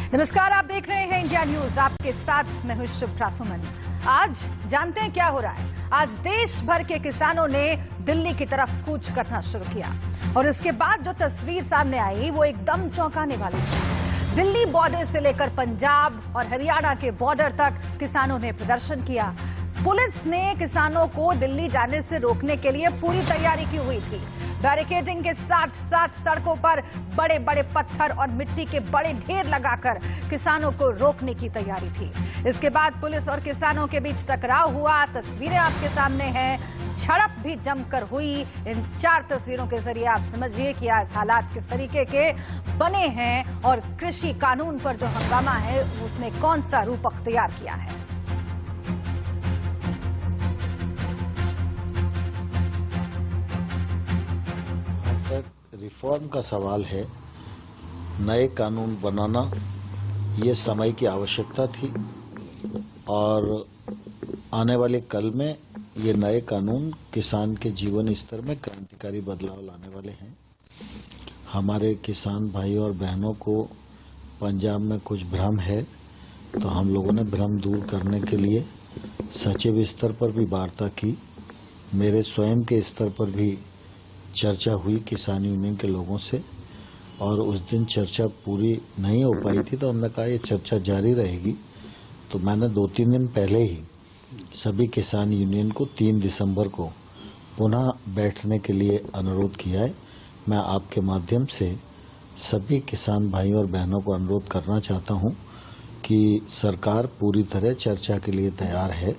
नमस्कार, आप देख रहे हैं इंडिया न्यूज। आपके साथ मैं हूं शिप्रा सुमन। आज जानते हैं क्या हो रहा है। आज देश भर के किसानों ने दिल्ली की तरफ कूच करना शुरू किया और इसके बाद जो तस्वीर सामने आई वो एकदम चौंकाने वाली थी। दिल्ली बॉर्डर से लेकर पंजाब और हरियाणा के बॉर्डर तक किसानों ने प्रदर्शन किया। पुलिस ने किसानों को दिल्ली जाने से रोकने के लिए पूरी तैयारी की हुई थी। बैरिकेडिंग के साथ साथ सड़कों पर बड़े बड़े पत्थर और मिट्टी के बड़े ढेर लगाकर किसानों को रोकने की तैयारी थी। इसके बाद पुलिस और किसानों के बीच टकराव हुआ। तस्वीरें आपके सामने हैं। झड़प भी जमकर हुई। इन 4 तस्वीरों के जरिए आप समझिए कि आज हालात किस तरीके के बने हैं और कृषि कानून पर जो हंगामा है उसने कौन सा रूप अख्तियार किया है। रिफॉर्म का सवाल है। नए कानून बनाना ये समय की आवश्यकता थी और आने वाले कल में ये नए कानून किसान के जीवन स्तर में क्रांतिकारी बदलाव लाने वाले हैं। हमारे किसान भाइयों और बहनों को पंजाब में कुछ भ्रम है, तो हम लोगों ने भ्रम दूर करने के लिए सचिव स्तर पर भी वार्ता की। मेरे स्वयं के स्तर पर भी चर्चा हुई किसान यूनियन के लोगों से और उस दिन चर्चा पूरी नहीं हो पाई थी, तो हमने कहा ये चर्चा जारी रहेगी। तो मैंने 2-3 दिन पहले ही सभी किसान यूनियन को 3 दिसंबर को पुनः बैठने के लिए अनुरोध किया है। मैं आपके माध्यम से सभी किसान भाइयों और बहनों को अनुरोध करना चाहता हूं कि सरकार पूरी तरह चर्चा के लिए तैयार है।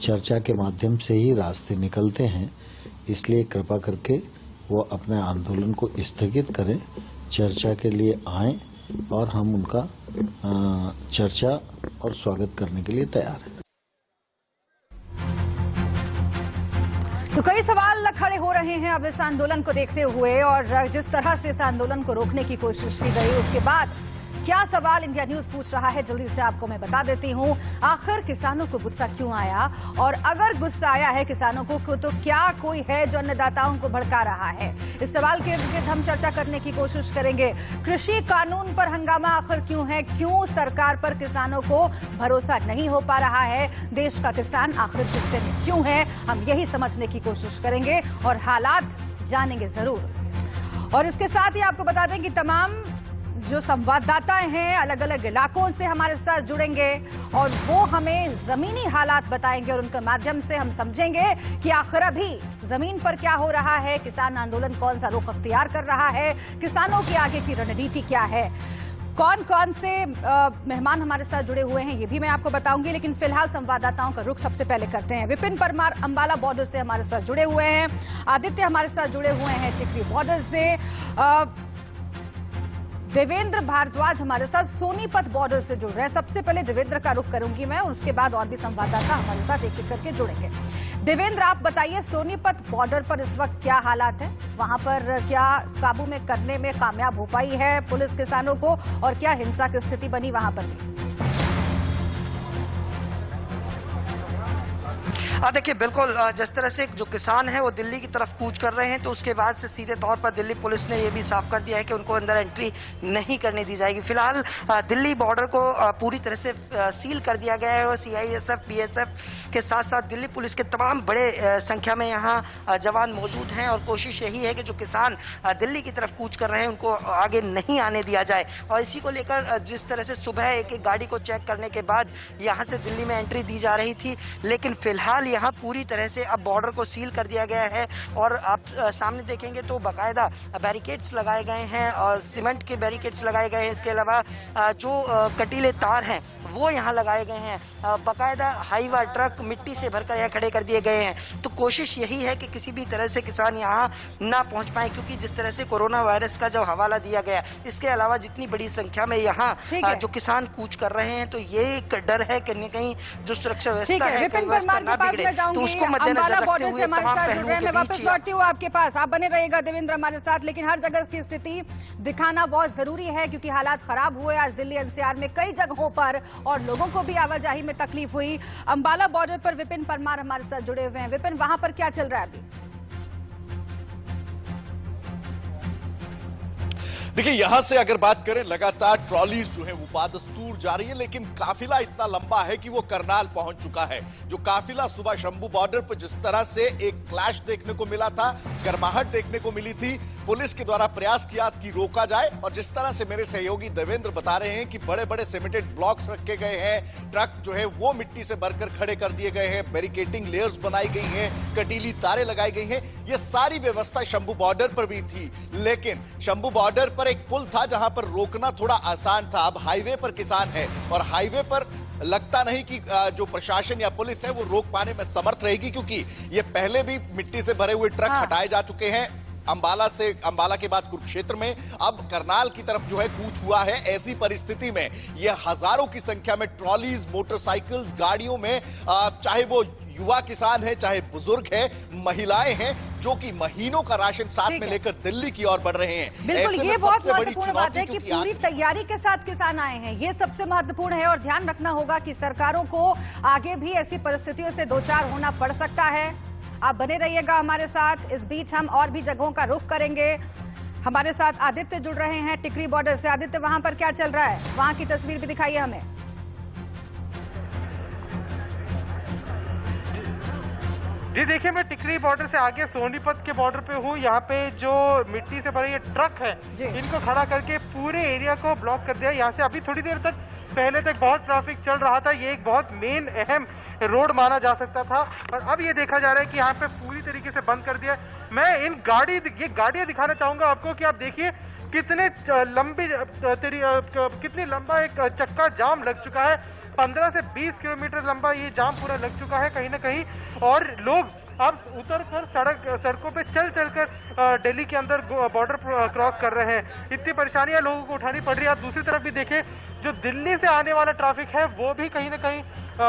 चर्चा के माध्यम से ही रास्ते निकलते हैं, इसलिए कृपा करके वो अपने आंदोलन को स्थगित करें, चर्चा के लिए आएं और हम उनका चर्चा और स्वागत करने के लिए तैयार हैं। तो कई सवाल खड़े हो रहे हैं अब इस आंदोलन को देखते हुए और जिस तरह से इस आंदोलन को रोकने की कोशिश की गई उसके बाद क्या सवाल इंडिया न्यूज पूछ रहा है, जल्दी से आपको मैं बता देती हूं। आखिर किसानों को गुस्सा क्यों आया, और अगर गुस्सा आया है किसानों को तो क्या कोई है जो अन्नदाताओं को भड़का रहा है। इस सवाल के इर्द-गिर्द हम चर्चा करने की कोशिश करेंगे। कृषि कानून पर हंगामा आखिर क्यों है, क्यों सरकार पर किसानों को भरोसा नहीं हो पा रहा है, देश का किसान आखिर गुस्से में क्यों है, हम यही समझने की कोशिश करेंगे और हालात जानेंगे जरूर। और इसके साथ ही आपको बता दें कि तमाम जो संवाददाता हैं अलग अलग इलाकों से हमारे साथ जुड़ेंगे और वो हमें जमीनी हालात बताएंगे और उनके माध्यम से हम समझेंगे कि आखिर अभी जमीन पर क्या हो रहा है, किसान आंदोलन कौन सा रुख अख्तियार कर रहा है, किसानों की आगे की रणनीति क्या है, कौन कौन से मेहमान हमारे साथ जुड़े हुए हैं ये भी मैं आपको बताऊंगी। लेकिन फिलहाल संवाददाताओं का रुख सबसे पहले करते हैं। विपिन परमार अंबाला बॉर्डर से हमारे साथ जुड़े हुए हैं, आदित्य हमारे साथ जुड़े हुए हैं टिकरी बॉर्डर से, देवेंद्र भारद्वाज हमारे साथ सोनीपत बॉर्डर से जुड़ रहे हैं। सबसे पहले देवेंद्र का रुख करूंगी मैं और उसके बाद और भी संवाददाता हमारे साथ एक एक करके जुड़ेंगे। देवेंद्र, आप बताइए सोनीपत बॉर्डर पर इस वक्त क्या हालात है, वहां पर क्या काबू में करने में कामयाब हो पाई है पुलिस किसानों को, और क्या हिंसा की स्थिति बनी वहां पर भी? देखिए, बिल्कुल जिस तरह से जो किसान हैं वो दिल्ली की तरफ कूच कर रहे हैं, तो उसके बाद से सीधे तौर पर दिल्ली पुलिस ने ये भी साफ कर दिया है कि उनको अंदर एंट्री नहीं करने दी जाएगी। फिलहाल दिल्ली बॉर्डर को पूरी तरह से सील कर दिया गया है और CISF, BSF के साथ साथ दिल्ली पुलिस के तमाम बड़े संख्या में यहाँ जवान मौजूद हैं और कोशिश यही है कि जो किसान दिल्ली की तरफ कूच कर रहे हैं उनको आगे नहीं आने दिया जाए। और इसी को लेकर जिस तरह से सुबह एक एक गाड़ी को चेक करने के बाद यहाँ से दिल्ली में एंट्री दी जा रही थी, लेकिन फिलहाल यहाँ पूरी तरह से अब बॉर्डर को सील कर दिया गया है और आप सामने देखेंगे तो बाकायदा बैरिकेड्स लगाए गए हैं और सीमेंट के बैरिकेड्स लगाए गए हैं। इसके अलावा जो कटीले तार हैं वो यहाँ लगाए गए हैं। बाकायदा हाईवा ट्रक मिट्टी से भरकर यहाँ खड़े कर दिए गए हैं। तो कोशिश यही है कि किसी भी तरह से किसान यहाँ ना पहुँच पाए, क्योंकि जिस तरह से कोरोना वायरस का जो हवाला दिया गया, इसके अलावा जितनी बड़ी संख्या में यहाँ जो किसान कूच कर रहे हैं, तो ये एक डर है कि कहीं जो सुरक्षा व्यवस्था है ना बिगड़े, तो उसको मद्देनजर रखते हुए तमाम पहलुओं के बीच वापस लौटती हूँ आपके पास। आप बने रहिएगा देवेंद्र हमारे साथ, लेकिन हर जगह की स्थिति दिखाना बहुत जरूरी है क्योंकि हालात खराब हुए आज दिल्ली NCR में कई जगहों पर और लोगों को भी आवाजाही में तकलीफ हुई। अंबाला बॉर्डर पर विपिन परमार हमारे साथ जुड़े हुए हैं। विपिन, वहां पर क्या चल रहा है अभी? देखिए, यहां से अगर बात करें, लगातार ट्रॉलीज जो है वो बादस्तूर जा रही है, लेकिन काफिला इतना लंबा है कि वो करनाल पहुंच चुका है। जो काफिला सुबह शंभू बॉर्डर पर जिस तरह से एक क्लैश देखने को मिला था, गर्माहट देखने को मिली थी, पुलिस के द्वारा प्रयास किया कि रोका जाए, और जिस तरह से मेरे सहयोगी देवेंद्र बता रहे हैं कि बड़े बड़े सीमेंटेड ब्लॉक्स रखे गए हैं, ट्रक जो है वो मिट्टी से भरकर खड़े कर दिए गए हैं, बैरिकेडिंग लेयर्स बनाई गई हैं, कटीली तारें लगाई गई हैं, ये सारी व्यवस्था शंभू बॉर्डर पर भी थी। लेकिन शंभू बॉर्डर पर एक पुल था जहां पर रोकना थोड़ा आसान था। अब हाईवे पर किसान है और हाईवे पर लगता नहीं कि जो प्रशासन या पुलिस है वो रोक पाने में समर्थ रहेगी, क्योंकि ये पहले भी मिट्टी से भरे हुए ट्रक हटाए जा चुके हैं। अंबाला के बाद कुरुक्षेत्र में, अब करनाल की तरफ जो है कूच हुआ है। ऐसी परिस्थिति में ये हजारों की संख्या में ट्रॉलीज, मोटरसाइकिल्स, गाड़ियों में, चाहे वो युवा किसान है, चाहे बुजुर्ग है, महिलाएं हैं, जो कि महीनों का राशन साथ में लेकर दिल्ली की ओर बढ़ रहे हैं। बिल्कुल, ये बहुत महत्वपूर्ण बात है कि पूरी तैयारी के साथ किसान आए हैं, ये सबसे महत्वपूर्ण है। और ध्यान रखना होगा कि सरकारों को आगे भी ऐसी परिस्थितियों से दो चार होना पड़ सकता है। आप बने रहिएगा हमारे साथ। इस बीच हम और भी जगहों का रुख करेंगे। हमारे साथ आदित्य जुड़ रहे हैं टिकरी बॉर्डर से। आदित्य, वहां पर क्या चल रहा है, वहां की तस्वीर भी दिखाइए हमें। जी देखिए, मैं टिकरी बॉर्डर से आगे सोनीपत के बॉर्डर पे हूँ। यहाँ पे जो मिट्टी से भरे ये ट्रक है, इनको खड़ा करके पूरे एरिया को ब्लॉक कर दिया। यहाँ से अभी थोड़ी देर तक पहले तक बहुत ट्रैफिक चल रहा था, ये एक बहुत मेन अहम रोड माना जा सकता था, और अब ये देखा जा रहा है कि यहाँ पे पूरी तरीके से बंद कर दिया। मैं ये गाड़ियाँ दिखाना चाहूंगा आपको कि आप देखिए कितनी लंबा एक चक्का जाम लग चुका है। 15 से 20 किलोमीटर लंबा ये जाम पूरा लग चुका है कहीं ना कहीं, और लोग अब उतरकर सड़कों पे चलकर दिल्ली के अंदर बॉर्डर क्रॉस कर रहे हैं। इतनी परेशानियां लोगों को उठानी पड़ रही है। दूसरी तरफ भी देखें, जो दिल्ली से आने वाला ट्रैफिक है वो भी कहीं ना कहीं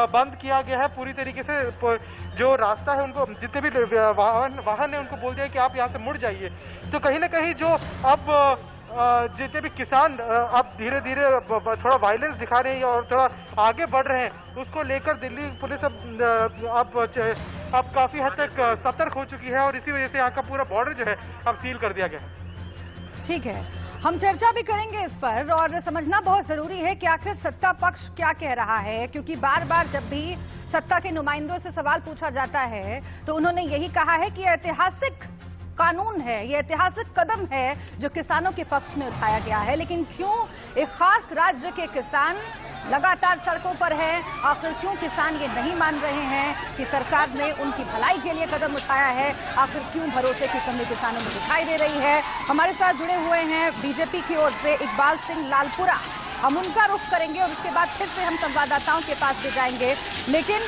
बंद किया गया है पूरी तरीके से। जो रास्ता है, उनको जितने भी वाहन है उनको बोल दिया कि आप यहाँ से मुड़ जाइए। तो कहीं ना कहीं जो अब जितने भी किसान अब धीरे धीरे थोड़ा वायलेंस दिखा रहे हैं और थोड़ा आगे बढ़ रहे हैं, उसको लेकर दिल्ली पुलिस अब काफी हद तक सतर्क हो चुकी है, और इसी वजह से यहाँ का पूरा बॉर्डर जो है अब सील कर दिया गया है। ठीक है, हम चर्चा भी करेंगे इस पर, और समझना बहुत जरूरी है कि आखिर सत्ता पक्ष क्या कह रहा है, क्योंकि बार बार जब भी सत्ता के नुमाइंदों से सवाल पूछा जाता है तो उन्होंने यही कहा है कि ऐतिहासिक कानून है, ये ऐतिहासिक कदम है जो किसानों के पक्ष में उठाया गया है। लेकिन क्यों एक खास राज्य के किसान लगातार सड़कों पर हैं? आखिर क्यों किसान ये नहीं मान रहे हैं कि सरकार ने उनकी भलाई के लिए कदम उठाया है? आखिर क्यों भरोसे की कमी किसानों में दिखाई दे रही है? हमारे साथ जुड़े हुए हैं बीजेपी की ओर से इकबाल सिंह लालपुरा। हम उनका रुख करेंगे और उसके बाद फिर से हम संवाददाताओं के पास भी जाएंगे। लेकिन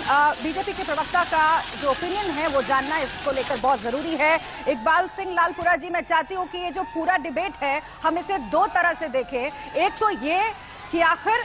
बीजेपी के प्रवक्ता का जो ओपिनियन है वो जानना इसको लेकर बहुत जरूरी है। इकबाल सिंह लालपुरा जी, मैं चाहती हूँ कि ये जो पूरा डिबेट है हम इसे दो तरह से देखें। एक तो ये कि आखिर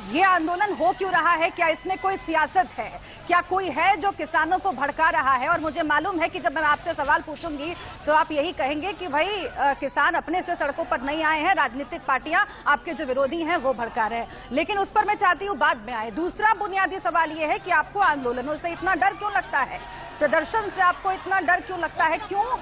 ये आंदोलन हो क्यों रहा है, क्या इसमें कोई सियासत है, क्या कोई है जो किसानों को भड़का रहा है? और मुझे मालूम है कि जब मैं आपसे सवाल पूछूंगी तो आप यही कहेंगे कि भाई किसान अपने से सड़कों पर नहीं आए हैं, राजनीतिक पार्टियां, आपके जो विरोधी हैं वो भड़का रहे हैं। लेकिन उस पर मैं चाहती हूँ बाद में आए। दूसरा बुनियादी सवाल ये है कि आपको आंदोलनों से इतना डर क्यों लगता है, प्रदर्शन से आपको इतना डर क्यों लगता है? क्यों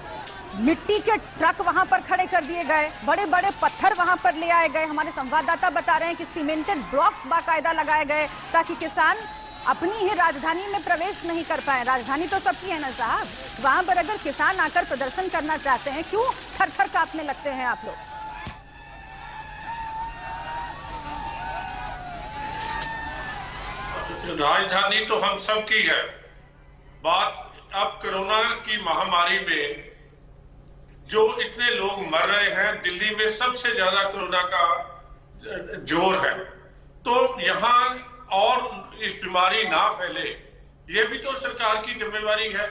मिट्टी के ट्रक वहां पर खड़े कर दिए गए, बड़े बड़े पत्थर वहां पर ले आए गए? हमारे संवाददाता बता रहे हैं कि सीमेंटेड ब्लॉक्स बाकायदा लगाए गए ताकि किसान अपनी ही राजधानी में प्रवेश नहीं कर पाए। राजधानी तो सबकी है ना साहब, वहां पर अगर किसान आकर प्रदर्शन करना चाहते हैं, क्यों थर-थर कांपने लगते हैं आप लोग? राजधानी तो हम सब की है। बात अब कोरोना की महामारी में जो इतने लोग मर रहे हैं, दिल्ली में सबसे ज्यादा कोरोना का जोर है, तो यहाँ और इस बीमारी ना फैले, ये भी तो सरकार की जिम्मेवारी है।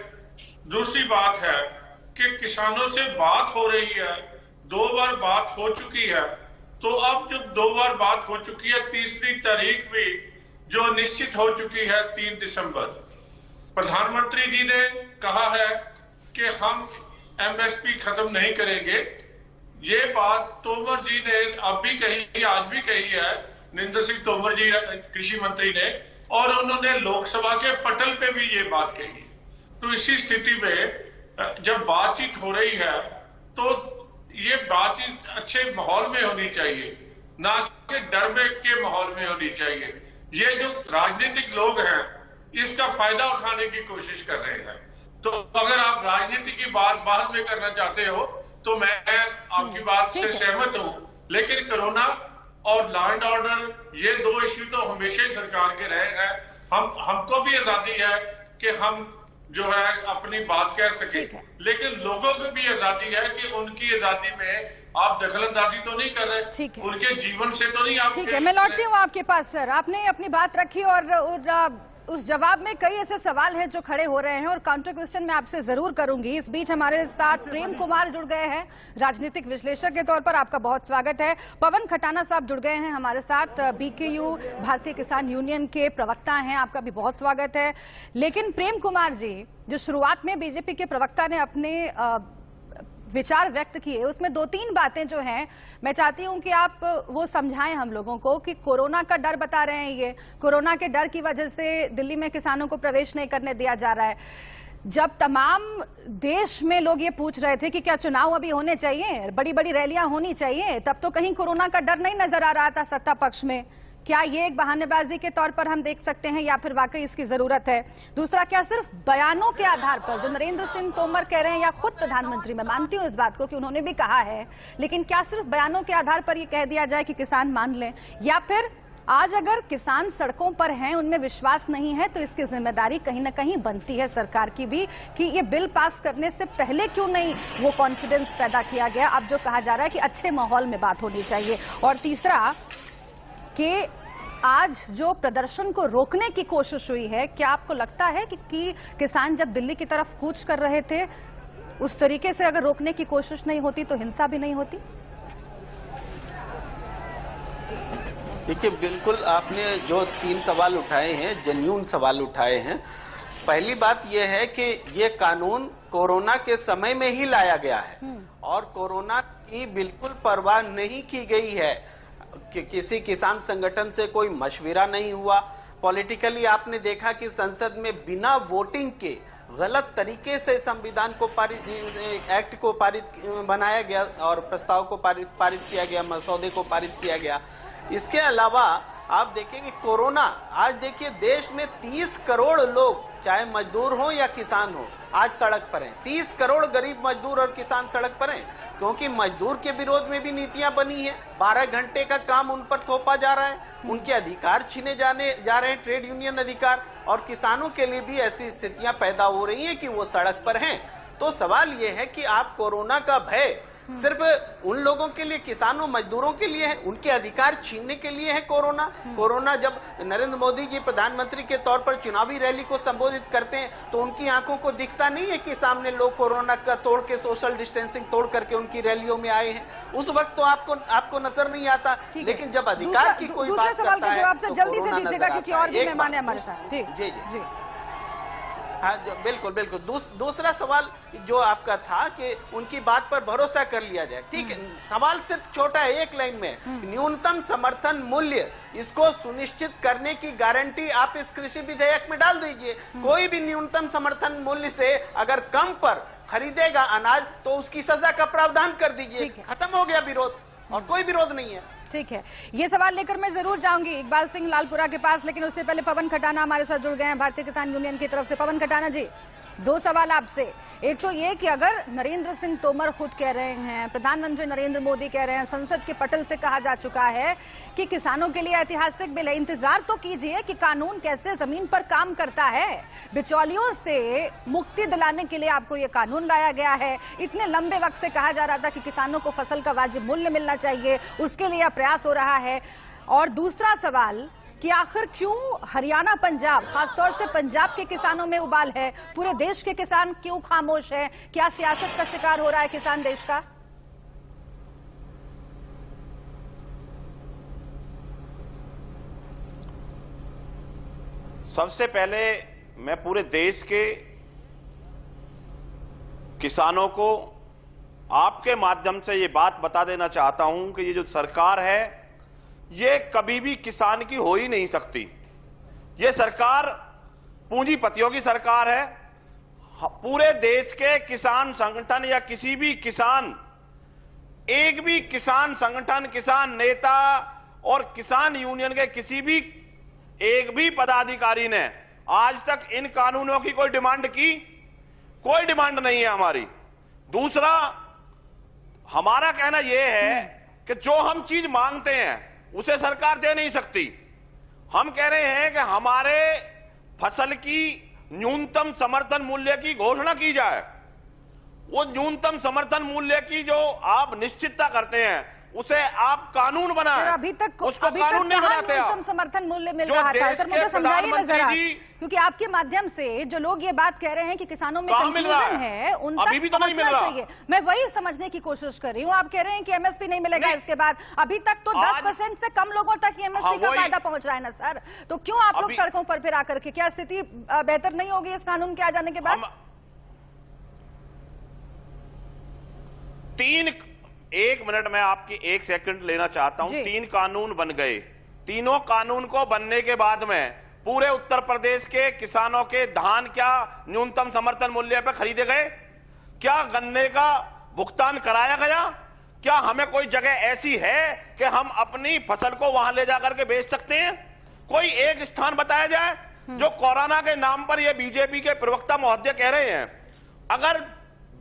दूसरी बात है कि किसानों से बात हो रही है, 2 बार बात हो चुकी है, तो अब जब 2 बार बात हो चुकी है, तीसरी तारीख भी जो निश्चित हो चुकी है 3 दिसंबर, प्रधानमंत्री जी ने कहा है कि हम एमएसपी खत्म नहीं करेंगे। ये बात तोमर जी ने अब भी कही, आज भी कही है, नरेंद्र सिंह तोमर जी कृषि मंत्री ने, और उन्होंने लोकसभा के पटल पे भी ये बात कही। तो इसी स्थिति में जब बातचीत हो रही है तो ये बातचीत अच्छे माहौल में होनी चाहिए, ना कि डर के माहौल में होनी चाहिए। ये जो राजनीतिक लोग हैं इसका फायदा उठाने की कोशिश कर रहे हैं। तो अगर आप राजनीति की बात बाद में करना चाहते हो तो मैं आपकी बात से सहमत हूं, लेकिन कोरोना और लॉ एंड ऑर्डर ये दो इश्यू तो हमेशा ही सरकार के रहे हैं। हमको भी आजादी है कि हम जो है अपनी बात कह सके, लेकिन लोगों को भी आजादी है कि उनकी आजादी में आप दखलंदाजी तो नहीं कर रहे, उनके जीवन से तो नहीं आप। ठीक है, मैं लौटती हूँ आपके पास सर। आपने अपनी बात रखी और उस जवाब में कई ऐसे सवाल हैं जो खड़े हो रहे हैं और काउंटर क्वेश्चन मैं आपसे जरूर करूंगी। इस बीच हमारे साथ प्रेम कुमार जुड़ गए हैं, राजनीतिक विश्लेषक के तौर पर आपका बहुत स्वागत है। पवन खटाना साहब जुड़ गए हैं हमारे साथ, BKU भारतीय किसान यूनियन के प्रवक्ता हैं, आपका भी बहुत स्वागत है। लेकिन प्रेम कुमार जी, जो शुरुआत में बीजेपी के प्रवक्ता ने अपने विचार व्यक्त किए, उसमें 2-3 बातें जो हैं मैं चाहती हूं कि आप वो समझाएं हम लोगों को कि कोरोना का डर बता रहे हैं, ये कोरोना के डर की वजह से दिल्ली में किसानों को प्रवेश नहीं करने दिया जा रहा है। जब तमाम देश में लोग ये पूछ रहे थे कि क्या चुनाव अभी होने चाहिए, बड़ी बड़ी रैलियां होनी चाहिए, तब तो कहीं कोरोना का डर नहीं नजर आ रहा था सत्ता पक्ष में। क्या ये एक बहानेबाजी के तौर पर हम देख सकते हैं या फिर वाकई इसकी जरूरत है? दूसरा, क्या सिर्फ बयानों के आधार पर जो नरेंद्र सिंह तोमर कह रहे हैं या खुद प्रधानमंत्री, मैं मानती हूं इस बात को कि उन्होंने भी कहा है, लेकिन क्या सिर्फ बयानों के आधार पर ये कह दिया जाए कि किसान मान लें, या फिर आज अगर किसान सड़कों पर हैं, उनमें विश्वास नहीं है, तो इसकी जिम्मेदारी कहीं ना कहीं बनती है सरकार की भी कि ये बिल पास करने से पहले क्यों नहीं वो कॉन्फिडेंस पैदा किया गया? अब जो कहा जा रहा है कि अच्छे माहौल में बात होनी चाहिए। और तीसरा कि आज जो प्रदर्शन को रोकने की कोशिश हुई है, क्या आपको लगता है कि किसान जब दिल्ली की तरफ कूच कर रहे थे उस तरीके से अगर रोकने की कोशिश नहीं होती तो हिंसा भी नहीं होती? देखिए, बिल्कुल आपने जो 3 सवाल उठाए हैं, जेन्युइन सवाल उठाए हैं। पहली बात यह है कि ये कानून कोरोना के समय में ही लाया गया है और कोरोना की बिल्कुल परवाह नहीं की गई है कि किसी किसान संगठन से कोई मशविरा नहीं हुआ। पॉलिटिकली आपने देखा कि संसद में बिना वोटिंग के गलत तरीके से संविधान को एक्ट को बनाया गया और प्रस्ताव को पारित किया गया, मसौदे को पारित किया गया। इसके अलावा आप देखेंगे कोरोना, आज देखिए देश में 30 करोड़ लोग, चाहे मजदूर हो या किसान हो, आज सड़क पर हैं। 30 करोड़ गरीब मजदूर और किसान सड़क पर हैं क्योंकि मजदूर के विरोध में भी नीतियां बनी हैं। 12 घंटे का काम उन पर थोपा जा रहा है, उनके अधिकार छीने जा रहे हैं, ट्रेड यूनियन अधिकार, और किसानों के लिए भी ऐसी स्थितियां पैदा हो रही हैं कि वो सड़क पर हैं। तो सवाल ये है कि आप कोरोना का भय सिर्फ उन लोगों के लिए, किसानों मजदूरों के लिए है, उनके अधिकार छीनने के लिए है कोरोना। जब नरेंद्र मोदी जी प्रधानमंत्री के तौर पर चुनावी रैली को संबोधित करते हैं तो उनकी आंखों को दिखता नहीं है कि सामने लोग कोरोना का तोड़ के, सोशल डिस्टेंसिंग तोड़ करके उनकी रैलियों में आए हैं। उस वक्त तो आपको नजर नहीं आता, लेकिन जब अधिकार की कोई बात करता है तो जल्दी से दीजिएगा क्योंकि और भी मेहमान है हमारे साथ। जी जी जी, हाँ बिल्कुल बिल्कुल। दूसरा सवाल जो आपका था कि उनकी बात पर भरोसा कर लिया जाए, ठीक है। सवाल सिर्फ छोटा है, एक लाइन में, न्यूनतम समर्थन मूल्य, इसको सुनिश्चित करने की गारंटी आप इस कृषि विधेयक में डाल दीजिए। कोई भी न्यूनतम समर्थन मूल्य से अगर कम पर खरीदेगा अनाज तो उसकी सजा का प्रावधान कर दीजिए। खत्म हो गया विरोध, और कोई विरोध नहीं है। ठीक है, ये सवाल लेकर मैं जरूर जाऊंगी इकबाल सिंह लालपुरा के पास, लेकिन उससे पहले पवन खटाना हमारे साथ जुड़ गए हैं भारतीय किसान यूनियन की तरफ से। पवन खटाना जी, 2 सवाल आपसे। एक तो ये कि अगर नरेंद्र सिंह तोमर खुद कह रहे हैं, प्रधानमंत्री नरेंद्र मोदी कह रहे हैं, संसद के पटल से कहा जा चुका है कि किसानों के लिए ऐतिहासिक बिल है, इंतजार तो कीजिए कि कानून कैसे जमीन पर काम करता है। बिचौलियों से मुक्ति दिलाने के लिए आपको ये कानून लाया गया है। इतने लंबे वक्त से कहा जा रहा था कि किसानों को फसल का वाजिब मूल्य मिलना चाहिए, उसके लिए प्रयास हो रहा है। और दूसरा सवाल कि आखिर क्यों हरियाणा, पंजाब, खासतौर से पंजाब के किसानों में उबाल है, पूरे देश के किसान क्यों खामोश है? क्या सियासत का शिकार हो रहा है किसान देश का? सबसे पहले मैं पूरे देश के किसानों को आपके माध्यम से ये बात बता देना चाहता हूं कि ये जो सरकार है ये कभी भी किसान की हो ही नहीं सकती। ये सरकार पूंजीपतियों की सरकार है। पूरे देश के किसान संगठन या किसी भी किसान एक भी किसान संगठन, किसान नेता और किसान यूनियन के किसी भी एक भी पदाधिकारी ने आज तक इन कानूनों की कोई डिमांड की? कोई डिमांड नहीं है हमारी। दूसरा, हमारा कहना यह है कि जो हम चीज मांगते हैं उसे सरकार दे नहीं सकती। हम कह रहे हैं कि हमारे फसल की न्यूनतम समर्थन मूल्य की घोषणा की जाए। वो न्यूनतम समर्थन मूल्य की जो आप निश्चितता करते हैं उसे आप कानून बनाएं। अभी तक उसको अभी कानून तक नहीं कहाँ बनाते आप। न्यूनतम समर्थन मूल्य मिल जो रहा था? देश सर के मुझे समझाइए ना प्रधानमंत्री जरा, जी- क्योंकि आपके माध्यम से जो लोग ये बात कह रहे हैं कि किसानों में कहाँ मिल रहा कंफ्यूजन है? है, उन अभी तक भी तो नहीं पहुंचना मिल रहा। चाहिए। मैं वही समझने की कोशिश कर रही हूँ। आप कह रहे हैं कि एमएसपी नहीं मिलेगा नहीं। इसके बाद। अभी तक तो 10% से कम लोगों तक एमएसपी का वही। फायदा पहुंच रहा है ना सर, तो क्यों आप लोग अभी- सड़कों पर फिर आकर के? क्या स्थिति बेहतर नहीं होगी इस कानून के आ जाने के बाद? एक मिनट में आपकी 1 सेकंड लेना चाहता हूं। जी। 3 कानून बन गए। तीनों कानून को बनने के बाद में पूरे उत्तर प्रदेश के किसानों के धान क्या न्यूनतम समर्थन मूल्य पर खरीदे गए? क्या गन्ने का भुगतान कराया गया? क्या हमें कोई जगह ऐसी है कि हम अपनी फसल को वहां ले जाकर के बेच सकते हैं? कोई एक स्थान बताया जाए। जो कोरोना के नाम पर ये बीजेपी के प्रवक्ता महोदय कह रहे हैं, अगर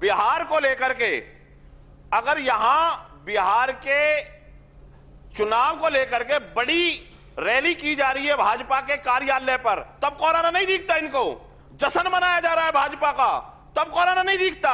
बिहार को लेकर के, अगर यहां बिहार के चुनाव को लेकर के बड़ी रैली की जा रही है भाजपा के कार्यालय पर, तब कोरोना नहीं दिखता इनको। जश्न मनाया जा रहा है भाजपा का, तब कोरोना नहीं दिखता।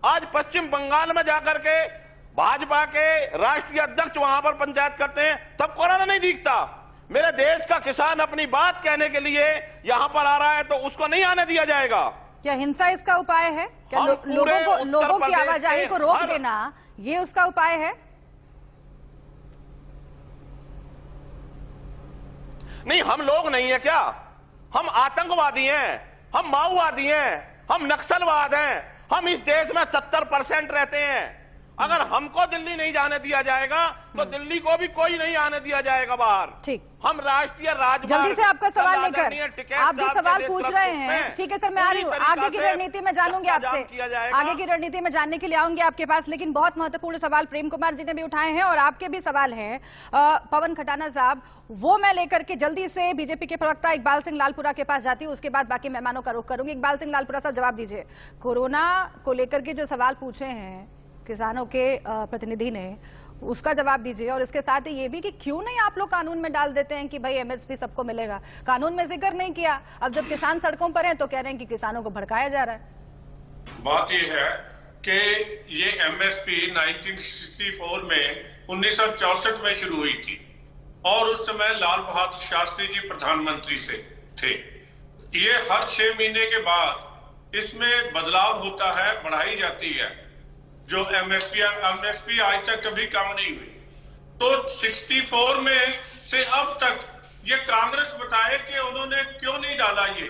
आज पश्चिम बंगाल में जाकर के भाजपा के राष्ट्रीय अध्यक्ष वहां पर पंचायत करते हैं, तब कोरोना नहीं दिखता। मेरे देश का किसान अपनी बात कहने के लिए यहां पर आ रहा है तो उसको नहीं आने दिया जाएगा। क्या हिंसा इसका उपाय है? क्या हम पूरे लोगों की उत्तर आवाजाही प्रदेश को के रोक हर- देना ये उसका उपाय है? नहीं, हम लोग नहीं है क्या? हम आतंकवादी हैं, हम माओवादी हैं, हम नक्सलवाद हैं। हम इस देश में 70% रहते हैं। अगर हमको दिल्ली नहीं जाने दिया जाएगा तो दिल्ली को भी कोई नहीं आने दिया जाएगा बाहर। ठीक। हम राष्ट्रीय राजमार्ग जल्दी से आपका सवाल आदरणीय लेकर टिकैत आप जो साहब के सवाल पूछ नेतृत्व रहे हैं, में ठीक है सर, मैं आ रही हूँ। पूरी आगे की तरीका से रणनीति में जानूंगी चक्का जाम आपसे, किया जाएगा। आगे की रणनीति में जानने के लिए आऊंगी आपके पास। लेकिन बहुत महत्वपूर्ण सवाल प्रेम कुमार जी ने भी उठाए हैं और आपके भी सवाल हैं पवन खटाना साहब, वो मैं लेकर के जल्दी से बीजेपी के प्रवक्ता इकबाल सिंह लालपुरा के पास जाती हूँ। उसके बाद बाकी मेहमानों का रुख करूंगी। इकबाल सिंह लालपुरा साहब जवाब दीजिए, कोरोना को लेकर के जो सवाल पूछे हैं किसानों के प्रतिनिधि ने, उसका जवाब दीजिए। और इसके साथ ही ये भी कि क्यों नहीं आप लोग कानून में डाल देते हैं कि भाई एमएसपी सबको मिलेगा? कानून में जिक्र नहीं किया, अब जब किसान सड़कों पर हैं तो कह रहे हैं कि किसानों को भड़काया जा रहा है। बात यह है कि ये एमएसपी 1964 में 1964 में शुरू हुई थी और उस समय लाल बहादुर शास्त्री जी प्रधानमंत्री से थे। ये हर 6 महीने के बाद इसमें बदलाव होता है, बढ़ाई जाती है। जो एमएसपी आज तक कभी कम नहीं हुई। तो 64 में से अब तक ये कांग्रेस बताए कि उन्होंने क्यों नहीं डाला ये।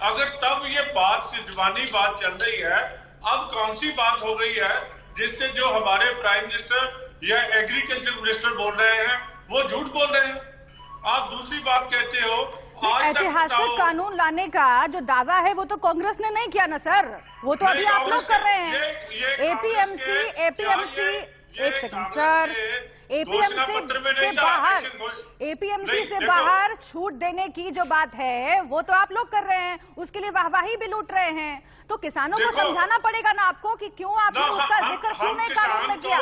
अगर तब ये बात से जुबानी बात चल रही है, अब कौन सी बात हो गई है जिससे जो हमारे प्राइम मिनिस्टर या एग्रीकल्चर मिनिस्टर बोल रहे हैं वो झूठ बोल रहे हैं? आप दूसरी बात कहते हो आज तक ऐतिहासिक कानून लाने का जो दावा है वो तो कांग्रेस ने नहीं किया ना सर, वो तो अभी आप लोग कर रहे हैं। एपीएमसी एक सेकंड सर, एपीएमसी से बाहर छूट देने की जो बात है वो तो आप लोग कर रहे हैं, उसके लिए वाहवाही भी लूट रहे हैं। तो किसानों को समझाना पड़ेगा ना आपको कि क्यों आपने उसका जिक्र क्यों नहीं कानून में किया।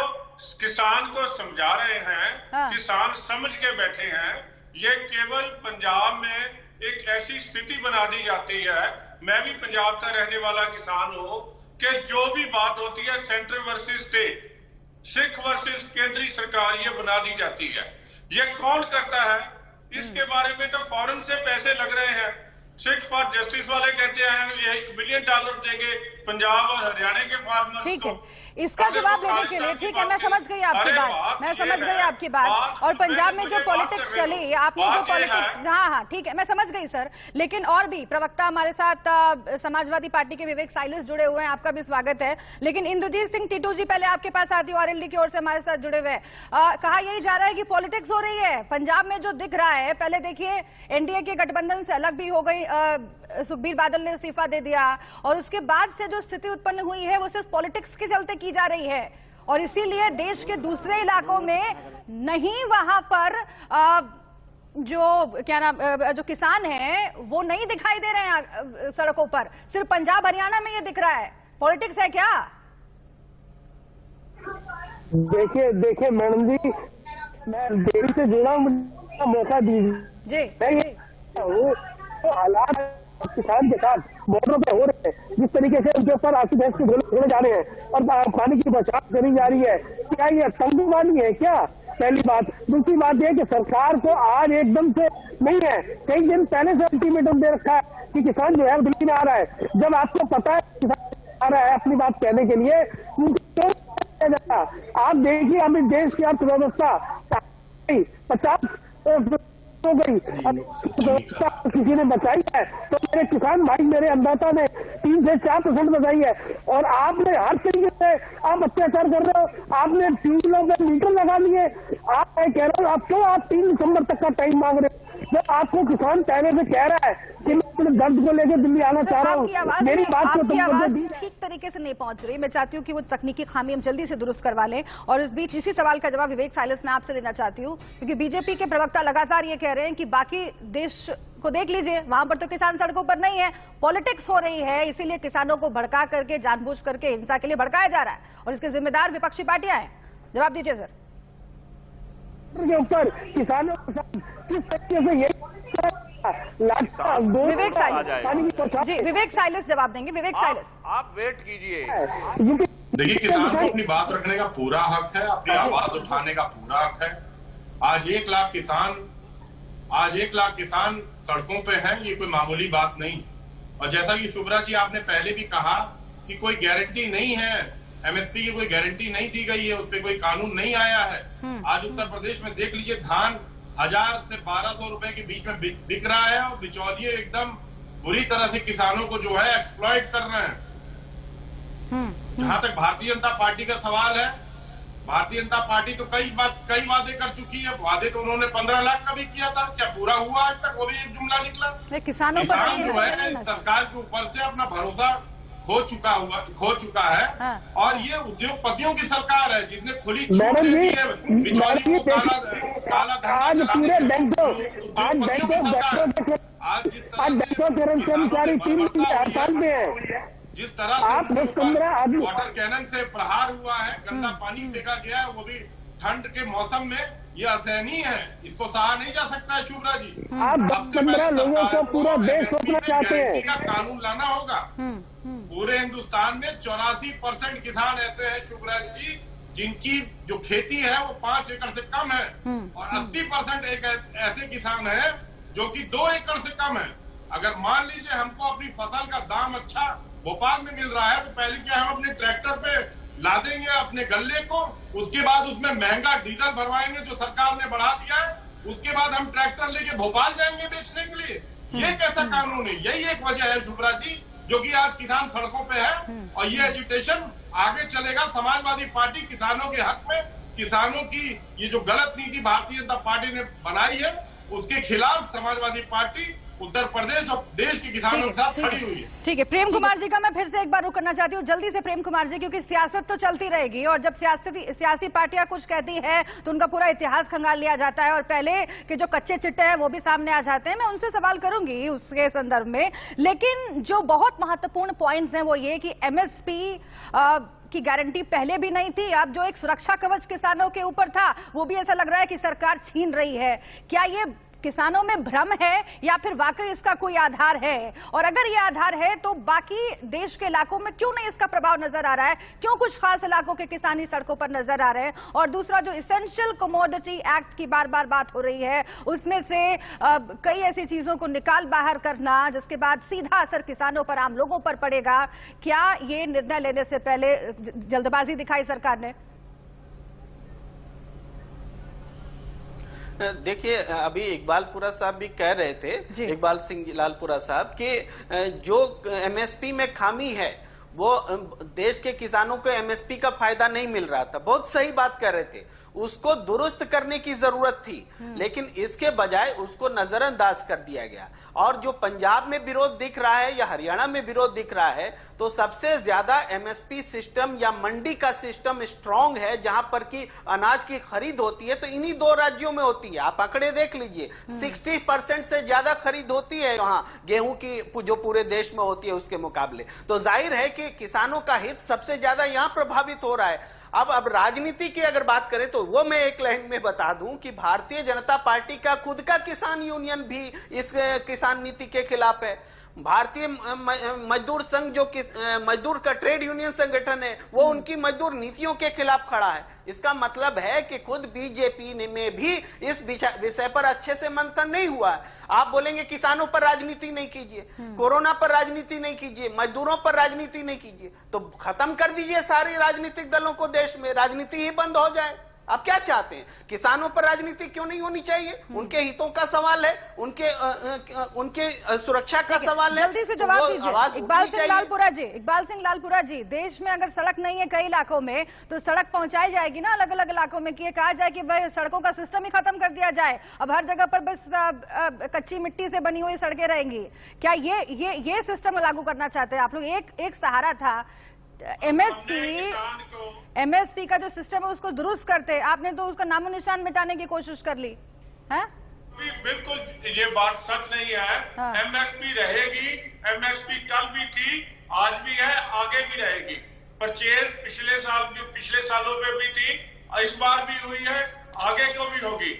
किसान को समझा रहे हैं, हाँ। किसान समझ के बैठे हैं। ये केवल पंजाब में एक ऐसी स्थिति बना दी जाती है, मैं भी पंजाब का रहने वाला किसान हूं, कि जो भी बात होती है central versus state, Sikh versus केंद्रीय सरकार, ये बना दी जाती है। ये कौन करता है? इसके बारे में तो फॉरेन से पैसे लग रहे हैं। सिख फॉर जस्टिस वाले कहते हैं ये $1 बिलियन देंगे पंजाब और हरियाणा के फार्मर्स को। ठीक है, इसका जवाब लेने के लिए ठीक है, मैं समझ गई आपकी बात, मैं समझ गई आपकी बात। और पंजाब में जो पॉलिटिक्स चली, आपने जो पॉलिटिक्स, हाँ ठीक है, मैं समझ गई सर। लेकिन और भी प्रवक्ता हमारे साथ समाजवादी पार्टी के विवेक साइलेंस जुड़े हुए हैं, आपका भी स्वागत है। लेकिन इंद्रजीत सिंह टीटू जी पहले आपके पास आती है, आरएलडी की ओर से हमारे साथ जुड़े हुए हैं। कहा यही जा रहा है कि पॉलिटिक्स हो रही है पंजाब में। जो दिख रहा है, पहले देखिए एनडीए के गठबंधन से अलग भी हो गई, सुखबीर बादल ने इस्तीफा दे दिया और उसके बाद से जो स्थिति उत्पन्न हुई है वो सिर्फ पॉलिटिक्स के चलते की जा रही है। और इसीलिए देश के दूसरे इलाकों में नहीं, वहां पर जो किसान हैं वो नहीं दिखाई दे रहे हैं सड़कों पर, सिर्फ पंजाब हरियाणा में ये दिख रहा है। पॉलिटिक्स है क्या? देखिए मैडम जी, मैं डेयरी से जुड़ा हूँ, मुझे मौका दीजिए जी। तो हालात किसान के साथ बॉर्डर पे हो रहे हैं, जिस तरीके से उनके ऊपर आंसू भैंस के घोड़े जा रहे हैं और पानी की बचाव करी जा रही है, क्या ये आतंकवादी है क्या? पहली बात। दूसरी बात यह कि सरकार को आज एकदम से नहीं है, कई दिन पहले से अल्टीमेटम दे रखा है कि किसान जो है दिल्ली में आ रहा है। जब आपको पता है किसान आ रहा है अपनी बात कहने के लिए, आप देखिए अभी देश की अर्थव्यवस्था 50 हो गई, किसी ने बचाई है तो मेरे किसान भाई, मेरे अन्नदाता ने 3 से 4% बचाई है। और आपने हर तरीके से आप अत्याचार कर रहे हो, आपने ट्यूबवेलों पे मीटर लगा लिए। आप मैं कह रहा हूँ, आप क्यों आप 3 दिसंबर तक का टाइम मांग रहे हो? जब आपको किसान पहले से कह रहा है कि मैं अपने दर्द को लेकर दिल्ली आना चाह रहा हूँ, मेरी बात आपकी आवाज ठीक तरीके से नहीं पहुंच रही। मैं चाहती हूँ कि वो तकनीकी खामी हम जल्दी से दुरुस्त करवा लें। और इस बीच इसी सवाल का जवाब विवेक साइलस मैं आपसे लेना चाहती हूँ, क्योंकि बीजेपी के प्रवक्ता लगातार ये कह रहे हैं कि बाकी देश को देख लीजिए, वहां पर तो किसान सड़कों पर नहीं है, पॉलिटिक्स हो रही है, इसीलिए किसानों को भड़का करके, जानबूझ करके हिंसा के लिए भड़काया जा रहा है और इसके जिम्मेदार विपक्षी पार्टियां हैं। जवाब दीजिए सर। के ऊपर किसानों के साथ किस तरीके से ये विवेक साइलस जी, विवेक साइलस जवाब देंगे। विवेक साइलस, आप वेट कीजिए। देखिए, किसान को अपनी बात रखने का पूरा हक है, अपनी आवाज उठाने का पूरा हक है। आज 1 लाख किसान सड़कों पे हैं, ये कोई मामूली बात नहीं। और जैसा कि शुभ्रा जी आपने पहले भी कहा कि कोई गारंटी नहीं है, एमएसपी की कोई गारंटी नहीं दी गई है, उस पर कोई कानून नहीं आया है। आज उत्तर प्रदेश में देख लीजिए, धान 1000 से 1200 रुपए के बीच में बिक रहा है और बिचौलिए एकदम बुरी तरह से किसानों को जो है एक्सप्लॉइट कर रहे हैं। जहां तक भारतीय जनता पार्टी का सवाल है, भारतीय जनता पार्टी तो कई वादे कर चुकी है। वादे तो उन्होंने 15 लाख का भी किया था, क्या पूरा हुआ आज तक? वो भी एक जुमला निकला। किसान जो है सरकार के ऊपर से अपना भरोसा खो चुका है। हाँ। और ये उद्योगपतियों की सरकार है जिसने खुली छूट दे दी है बिचौलियों को काला आज पूरे बैंकों कर्मचारी 3 दिन हड़ताल में है। जिस तरह से वाटर कैनन से प्रहार हुआ है, गंदा पानी फेंका गया है, वो भी ठंड के मौसम में, ये असहनीय है, इसको सहा नहीं जा सकता है। शुभ्रा जी, आप 10-15 लोगों को पूरा देश सोचना चाहते हैं, कानून लाना होगा। पूरे हिंदुस्तान में 84% किसान ऐसे हैं शुभ्रा जी जिनकी जो खेती है वो 5 एकड़ से कम है, और 80% एक ऐसे किसान हैं जो कि 2 एकड़ से कम है। अगर मान लीजिए हमको अपनी फसल का दाम अच्छा भोपाल में मिल रहा है, तो पहले क्या हम अपने ट्रैक्टर पे ला देंगे अपने गल्ले को, उसके बाद उसमें महंगा डीजल भरवाएंगे जो सरकार ने बढ़ा दिया है, उसके बाद हम ट्रैक्टर लेके भोपाल जाएंगे बेचने के लिए? ये कैसा कानून है? यही एक वजह है शुभ्रा जी जो कि आज किसान सड़कों पे है। और ये एजुटेशन आगे चलेगा। समाजवादी पार्टी किसानों के हक में, किसानों की ये जो गलत नीति भारतीय जनता पार्टी ने बनाई है उसके खिलाफ समाजवादी पार्टी उत्तर प्रदेश और देश के किसानों के साथ खड़ी हुई है। ठीक है, प्रेम कुमार जी का मैं फिर से एक बार रुक करना चाहती हूँ जल्दी से। प्रेम कुमार जी, क्योंकि सियासत तो चलती रहेगी और जब सियासी पार्टियां कुछ कहती है तो उनका पूरा इतिहास खंगाल लिया जाता है और पहले के जो कच्चे चिट्टे हैं वो भी सामने आ जाते हैं। मैं उनसे सवाल करूंगी उसके संदर्भ में, लेकिन जो बहुत महत्वपूर्ण पॉइंट्स हैं वो ये कि एमएसपी की गारंटी पहले भी नहीं थी। अब जो एक सुरक्षा कवच किसानों के ऊपर था वो भी ऐसा लग रहा है कि सरकार छीन रही है। क्या ये किसानों में भ्रम है या फिर वाकई इसका कोई आधार है? और अगर ये आधार है तो बाकी देश के इलाकों में क्यों नहीं इसका प्रभाव नजर आ रहा है? क्यों कुछ खास इलाकों के किसान ही सड़कों पर नजर आ रहे हैं? और दूसरा, जो इसेंशियल कमोडिटी एक्ट की बार बार बात हो रही है, उसमें से कई ऐसी चीजों को निकाल बाहर करना जिसके बाद सीधा असर किसानों पर, आम लोगों पर पड़ेगा। क्या ये निर्णय लेने से पहले जल्दबाजी दिखाई सरकार ने? देखिए, अभी इकबालपुरा साहब भी कह रहे थे, इकबाल सिंह लालपुरा साहब, कि जो एमएसपी में खामी है वो देश के किसानों को एमएसपी का फायदा नहीं मिल रहा था। बहुत सही बात कर रहे थे, उसको दुरुस्त करने की जरूरत थी, लेकिन इसके बजाय उसको नजरअंदाज कर दिया गया। और जो पंजाब में विरोध दिख रहा है या हरियाणा में विरोध दिख रहा है, तो सबसे ज्यादा एमएसपी सिस्टम या मंडी का सिस्टम स्ट्रांग है, जहां पर की अनाज की खरीद होती है तो इन्हीं 2 राज्यों में होती है। आप आंकड़े देख लीजिए, 60% से ज्यादा खरीद होती है वहां गेहूं की, जो पूरे देश में होती है उसके मुकाबले। तो जाहिर है कि किसानों का हित सबसे ज्यादा यहां प्रभावित हो रहा है। अब राजनीति की अगर बात करें तो वो मैं एक लाइन में बता दूं कि भारतीय जनता पार्टी का खुद का किसान यूनियन भी इस किसान नीति के खिलाफ है। भारतीय मजदूर संघ जो मजदूर का ट्रेड यूनियन संगठन है, वो उनकी मजदूर नीतियों के खिलाफ खड़ा है। इसका मतलब है कि खुद बीजेपी में भी इस विषय पर अच्छे से मंथन नहीं हुआ है। आप बोलेंगे किसानों पर राजनीति नहीं कीजिए, कोरोना पर राजनीति नहीं कीजिए, मजदूरों पर राजनीति नहीं कीजिए, तो खत्म कर दीजिए सारी राजनीतिक दलों को, देश में राजनीति ही बंद हो जाए। आप क्या चाहते हैं? किसानों पर राजनीति क्यों नहीं होनी चाहिए? उनके हितों का सवाल है, उनके सुरक्षा का सवाल है। जल्दी से जवाब दीजिए इकबाल सिंह लालपुरा जी। इकबाल सिंह लालपुरा जी, देश में अगर सड़क नहीं है कई इलाकों में, तो सड़क पहुंचाई जाएगी ना अलग अलग इलाकों में, कि कहा जाए कि भाई सड़कों का सिस्टम ही खत्म कर दिया जाए, अब हर जगह पर बस कच्ची मिट्टी से बनी हुई सड़कें रहेंगी। क्या ये सिस्टम लागू करना चाहते हैं आप लोग? एक सहारा था एमएसपी का जो सिस्टम है उसको दुरुस्त करते, आपने तो उसका नामो निशान मिटाने की कोशिश कर ली है। बिल्कुल ये बात सच नहीं है। एमएसपी रहेगी, एमएसपी कल भी थी, आज भी है, आगे भी रहेगी। परचेज पिछले सालों में भी थी, इस बार भी हुई है, आगे को भी होगी।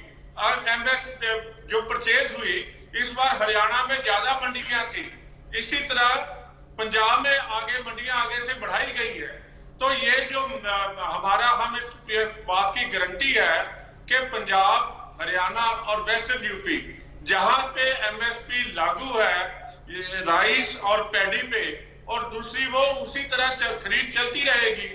एमएसपी जो परचेज हुई इस बार हरियाणा में ज्यादा मंडियां थी, इसी तरह पंजाब में आगे मंडियां आगे से बढ़ाई गई है। तो ये जो हम इस बात की गारंटी है कि पंजाब, हरियाणा और वेस्टर्न यूपी जहां पे एमएसपी लागू है राइस और पैडी पे, और दूसरी वो उसी तरह खरीद चलती रहेगी।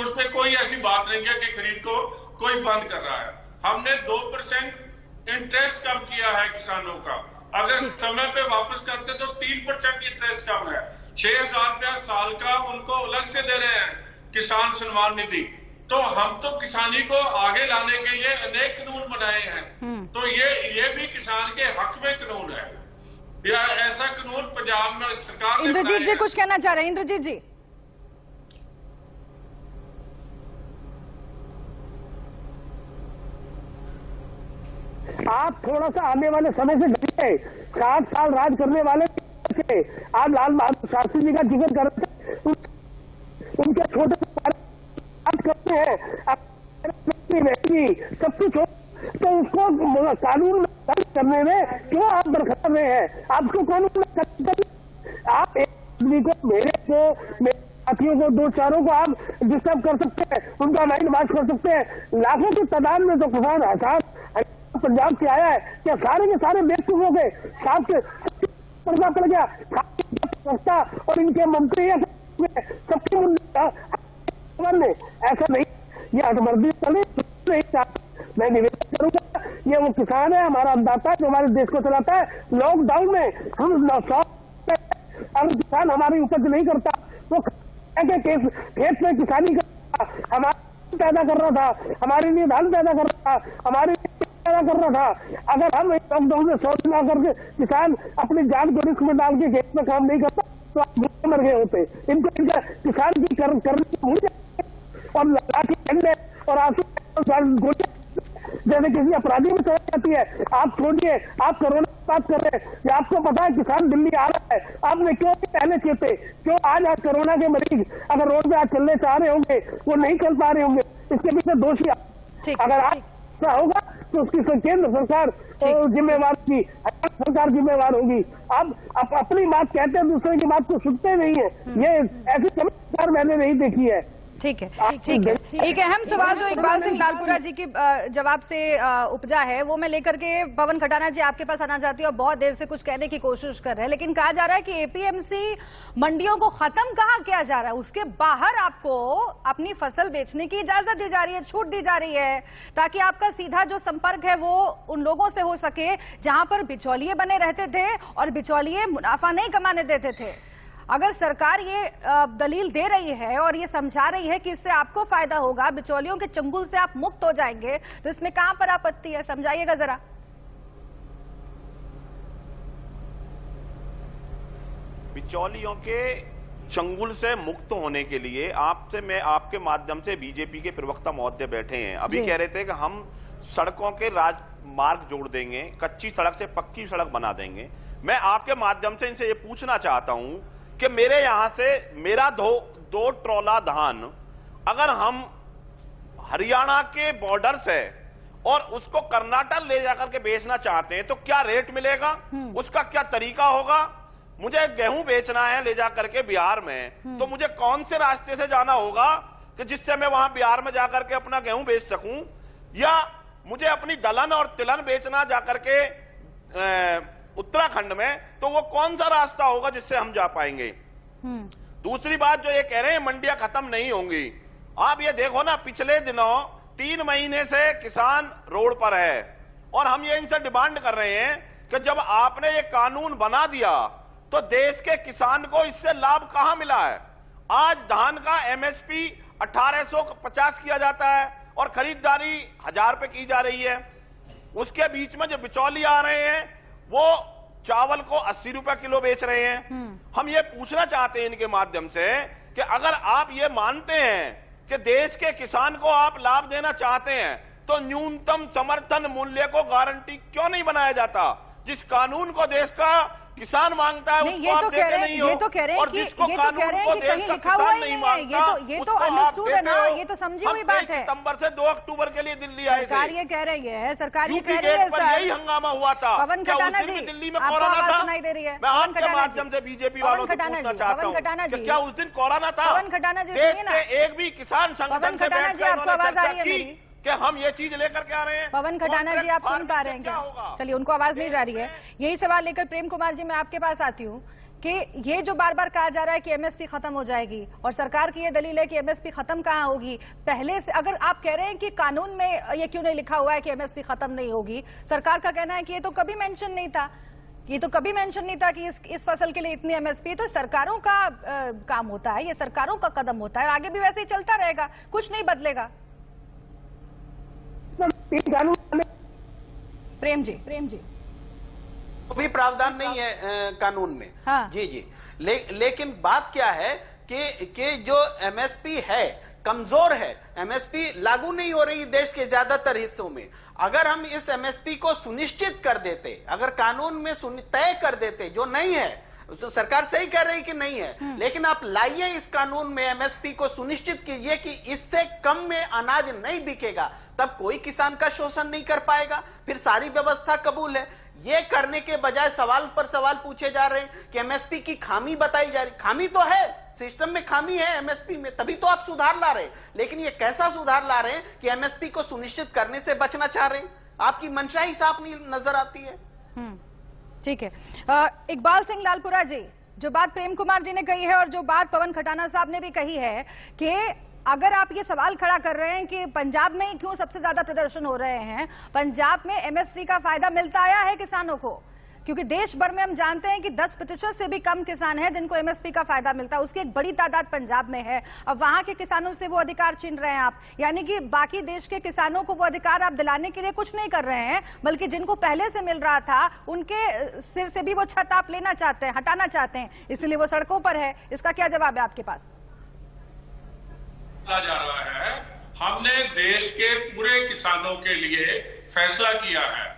उसमें कोई ऐसी बात नहीं है कि खरीद को कोई बंद कर रहा है। हमने 2% इंटरेस्ट कम किया है किसानों का, अगर समय पे वापस करते तो 3% इंटरेस्ट कम है। 6,000 रुपया साल का उनको अलग से दे रहे हैं किसान सम्मान निधि। तो हम तो किसानी को आगे लाने के लिए अनेक कानून बनाए हैं, तो ये भी किसान के हक में कानून है। या ऐसा कानून पंजाब में सरकार ने। इंद्रजीत जी कुछ कहना चाह रहे हैं? इंद्रजीत जी आप थोड़ा सा आने वाले समय से घटिए। 60 साल राज करने वाले आप लाल बहादुर शास्त्री जी का जिक्र करते, उनके छोटे बात करते हैं सब कुछ हो, तो उसको कानून करने में क्यों आप बरखतर रहे हैं? आपको कानून आप एक आदमी को, मेरे साथियों को, 2-4 को आप डिस्टर्ब कर सकते हैं, उनका माइंड वॉश कर सकते हैं। लाखों की तादाद में तो किसान हजार पंजाब से आया है, क्या सारे के सारे बेवकूफ हो गए? साफ से पर्दा पड़ गया सस्ता, और इनके मंत्री सबके मुद्दे ऐसा नहीं, ये हटवर्दी चले नहीं चाहते। मैं निवेदन करूंगा, ये वो किसान है, हमारा अन्नदाता है जो हमारे देश को चलाता है। लॉकडाउन में हम अगर किसान हमारी उपज नहीं करता तो खेत में किसानी करता, हमारा पैदा कर रहा था, हमारे लिए धान पैदा कर रहा था, हमारे पैदा कर रहा था। अगर हम लॉकडाउन में सोच ना करके किसान अपनी जान को रिस्क में डाल के खेत में काम नहीं करता तो आप भूखे मर गए होते। इनका किसान की करने भूल जाए और लाठी डंडे और आंसू जैसे किसी अपराधी में समझ जाती है। आप सोचिए, आप कोरोना की बात कर रहे हैं, आपको पता है किसान दिल्ली आ रहा है, आपने क्यों पहले चेते? क्यों आज कोरोना के मरीज अगर रोड पे आज चलने चाह रहे होंगे वो नहीं चल पा रहे होंगे? इसके पीछे दोषी अगर ऐसा होगा तो उसकी केंद्र सरकार जिम्मेवार होगी, सरकार जिम्मेवार होगी। अब अपनी बात कहते हैं, दूसरे की बात को सुनते नहीं है। ये ऐसी चमत्कार मैंने नहीं देखी है। ठीक है, ठीक है। एक अहम सवाल जो इकबाल सिंह लालपुरा जी के जवाब से उपजा है वो मैं लेकर के पवन खटाना जी आपके पास आना चाहती हूँ। और बहुत देर से कुछ कहने की कोशिश कर रहे हैं, लेकिन कहा जा रहा है कि एपीएमसी मंडियों को खत्म कहाँ किया जा रहा है, उसके बाहर आपको अपनी फसल बेचने की इजाजत दी जा रही है, छूट दी जा रही है, ताकि आपका सीधा जो संपर्क है वो उन लोगों से हो सके जहां पर बिचौलिए बने रहते थे और बिचौलिए मुनाफा नहीं कमाने देते थे। अगर सरकार ये दलील दे रही है और ये समझा रही है कि इससे आपको फायदा होगा, बिचौलियों के चंगुल से आप मुक्त हो जाएंगे, तो इसमें कहां पर आपत्ति है? समझाइएगा जरा। बिचौलियों के चंगुल से मुक्त होने के लिए आपसे मैं आपके माध्यम से बीजेपी के प्रवक्ता महोदय बैठे हैं, अभी कह रहे थे कि हम सड़कों के राजमार्ग जोड़ देंगे, कच्ची सड़क से पक्की सड़क बना देंगे। मैं आपके माध्यम से इनसे ये पूछना चाहता हूं कि मेरे यहां से मेरा दो ट्रॉला धान अगर हम हरियाणा के बॉर्डर से और उसको कर्नाटक ले जाकर के बेचना चाहते हैं तो क्या रेट मिलेगा, उसका क्या तरीका होगा? मुझे गेहूं बेचना है ले जाकर के बिहार में, तो मुझे कौन से रास्ते से जाना होगा कि जिससे मैं वहां बिहार में जाकर के अपना गेहूं बेच सकूं, या मुझे अपनी दलहन और तिलहन बेचना जाकर के उत्तराखंड में, तो वो कौन सा रास्ता होगा जिससे हम जा पाएंगे? दूसरी बात जो ये कह रहे हैं मंडियां खत्म नहीं होंगी, आप ये देखो ना, पिछले दिनों 3 महीने से किसान रोड पर है और हम ये इनसे डिमांड कर रहे हैं कि जब आपने ये कानून बना दिया तो देश के किसान को इससे लाभ कहां मिला है? आज धान का एमएसपी 1850 किया जाता है और खरीदारी 1000 रुपए की जा रही है। उसके बीच में जो बिचौली आ रहे हैं वो चावल को 80 रुपए किलो बेच रहे हैं। हम ये पूछना चाहते हैं इनके माध्यम से कि अगर आप ये मानते हैं कि देश के किसान को आप लाभ देना चाहते हैं तो न्यूनतम समर्थन मूल्य को गारंटी क्यों नहीं बनाया जाता? जिस कानून को देश का किसान मांगता है उसको आप देते नहीं हो, ये तो कह रहे हैं कि कहीं लिखा हुआ ही नहीं है, ये तो अंडरस्टूड है ना, ये तो समझी हुई बात है। सितंबर से 2 अक्टूबर के लिए दिल्ली आए थे, सरकार ये कह रही है, सरकार ये कह रही है सर, यही हंगामा हुआ था। पवन खटाना जी, दिल्ली में आपको कोरोना आवाज था? सुनाई दे रही है? मैं आपके माध्यम से बीजेपी वालों से पूछना चाहता हूं कि क्या उस दिन कोरोना था? पवन खटाना जी, देश के एक भी किसान संगठन से बैठकर आपको आवाज आ रही है मेरी कि हम ये चीज लेकर के आ रहे हैं? पवन खटाना जी, आप सुन पा रहे हैं क्या? चलिए, उनको आवाज नहीं जा रही है। यही सवाल लेकर प्रेम कुमार जी मैं आपके पास आती हूँ कि ये जो बार बार कहा जा रहा है कि एमएसपी खत्म हो जाएगी और सरकार की ये दलील है कि एमएसपी खत्म कहाँ होगी, पहले से अगर आप कह रहे हैं कि कानून में ये क्यों नहीं लिखा हुआ है कि एमएसपी खत्म नहीं होगी, सरकार का कहना है कि ये तो कभी मेंशन नहीं था, ये तो कभी मेंशन नहीं था कि इस फसल के लिए इतनी एमएसपी। तो सरकारों का काम होता है, ये सरकारों का कदम होता है, आगे भी वैसे ही चलता रहेगा, कुछ नहीं बदलेगा। प्रेम जी भी प्रावधान नहीं है कानून में। हाँ। जी लेकिन बात क्या है कि जो एमएसपी है कमजोर है, एमएसपी लागू नहीं हो रही देश के ज्यादातर हिस्सों में। अगर हम इस एमएसपी को सुनिश्चित कर देते, अगर कानून में तय कर देते, जो नहीं है, तो सरकार सही कह रही कि नहीं है, लेकिन आप लाइए इस कानून में एमएसपी को सुनिश्चित कीजिए कि इससे कम में अनाज नहीं बिकेगा, तब कोई किसान का शोषण नहीं कर पाएगा, फिर सारी व्यवस्था कबूल है। ये करने के बजाय सवाल पर सवाल पूछे जा रहे हैं कि एमएसपी की खामी बताई जा रही। खामी तो है, सिस्टम में खामी है एमएसपी में, तभी तो आप सुधार ला रहे हैं। लेकिन ये कैसा सुधार ला रहे हैं कि एमएसपी को सुनिश्चित करने से बचना चाह रहे हैं? आपकी मंशा ही साफ नहीं नजर आती है। ठीक है, इकबाल सिंह लालपुरा जी, जो बात प्रेम कुमार जी ने कही है और जो बात पवन खटाना साहब ने भी कही है कि अगर आप ये सवाल खड़ा कर रहे हैं कि पंजाब में क्यों सबसे ज्यादा प्रदर्शन हो रहे हैं, पंजाब में एमएसपी का फायदा मिलता आया है किसानों को, क्योंकि देश भर में हम जानते हैं कि 10% से भी कम किसान हैं जिनको एमएसपी का फायदा मिलता है, उसकी एक बड़ी तादाद पंजाब में है। अब वहां के किसानों से वो अधिकार छीन रहे हैं आप, यानी कि बाकी देश के किसानों को वो अधिकार आप दिलाने के लिए कुछ नहीं कर रहे हैं, बल्कि जिनको पहले से मिल रहा था उनके सिर से भी वो छत आप लेना चाहते हैं, हटाना चाहते हैं, इसलिए वो सड़कों पर है। इसका क्या जवाब है आपके पास? जा रहा है, हमने देश के पूरे किसानों के लिए फैसला किया है।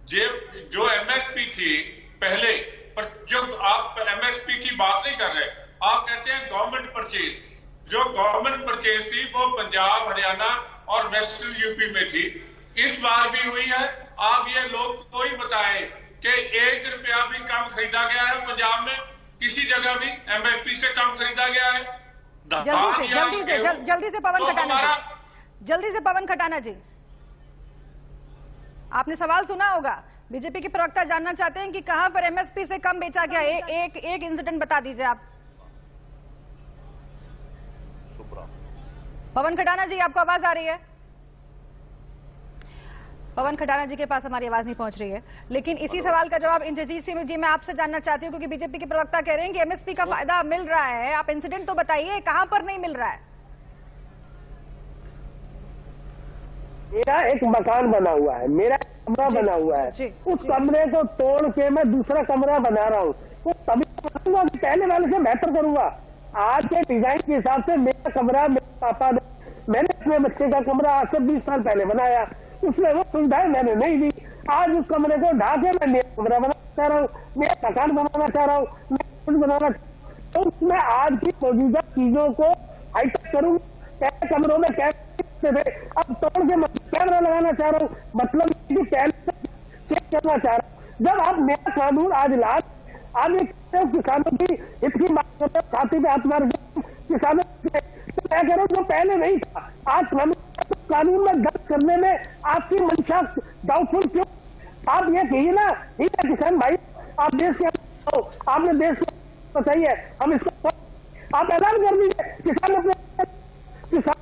जो एमएसपी थी पहले, पर जब आप एमएसपी की बात नहीं कर रहे, आप कहते हैं गवर्नमेंट परचेज। जो गवर्नमेंट परचेज थी वो पंजाब, हरियाणा और वेस्टर्न यूपी में थी, इस बार भी हुई है। आप ये लोग कोई बताएं कि 1 रुपया भी कम खरीदा गया है पंजाब में, किसी जगह भी एमएसपी से कम खरीदा गया है? जल्दी से पवन खटाना जी, जल्दी से पवन खटाना जी, आपने सवाल सुना होगा। बीजेपी के प्रवक्ता जानना चाहते हैं कि कहां पर एमएसपी से कम बेचा गया, एक इंसिडेंट बता दीजिए आप। पवन खटाना जी, आपको आवाज आ रही है? पवन खटाना जी के पास हमारी आवाज नहीं पहुंच रही है, लेकिन इसी सवाल का जवाब इंद्रजीत सिंह जी मैं आपसे जानना चाहती हूँ, क्योंकि बीजेपी के प्रवक्ता कह रहे हैं कि एमएसपी का फायदा मिल रहा है। आप इंसिडेंट तो बताइए, कहां पर नहीं मिल रहा है? मेरा एक मकान बना हुआ है, मेरा कमरा बना हुआ है, उस कमरे को तोड़ के मैं दूसरा कमरा बना रहा हूँ, तो तभी पहले वाले से बेहतर करूंगा। आज के डिजाइन के हिसाब से मेरा कमरा मेरे पापा ने, मैंने अपने बच्चे का कमरा आज से 20 साल पहले बनाया, उसमें वो सुविधाएं मैंने नहीं दी। आज उस कमरे को ढा के मैं नया कमरा बनाना चाह रहा हूँ, नया मकान बनाना चाह रहा हूँ, मैं बनाना, तो उसमें आज की मौजूदा चीजों को हाईटेक करूंगा। पहले कमरों में कैमरे थे, अब तोड़ के कैमरा लगाना चाह रहा हूँ, मतलब पहले चेक करना चाह रहा हूँ। जब आप नया कानून आज ला, आज किसानों की हित की बात करते, छाती पे हाथ मार के किसानों तो मैं कह रहा हूँ जो पहले नहीं था, आज कानून में दर्ज करने में आपकी मंशा डाउटफुल क्यों? आप ये कहिए ना, ठीक है किसान भाई, आप देश के आपने देश को बताइए, हम इसको आप ऐलान कर दीजिए, किसान अपने किसान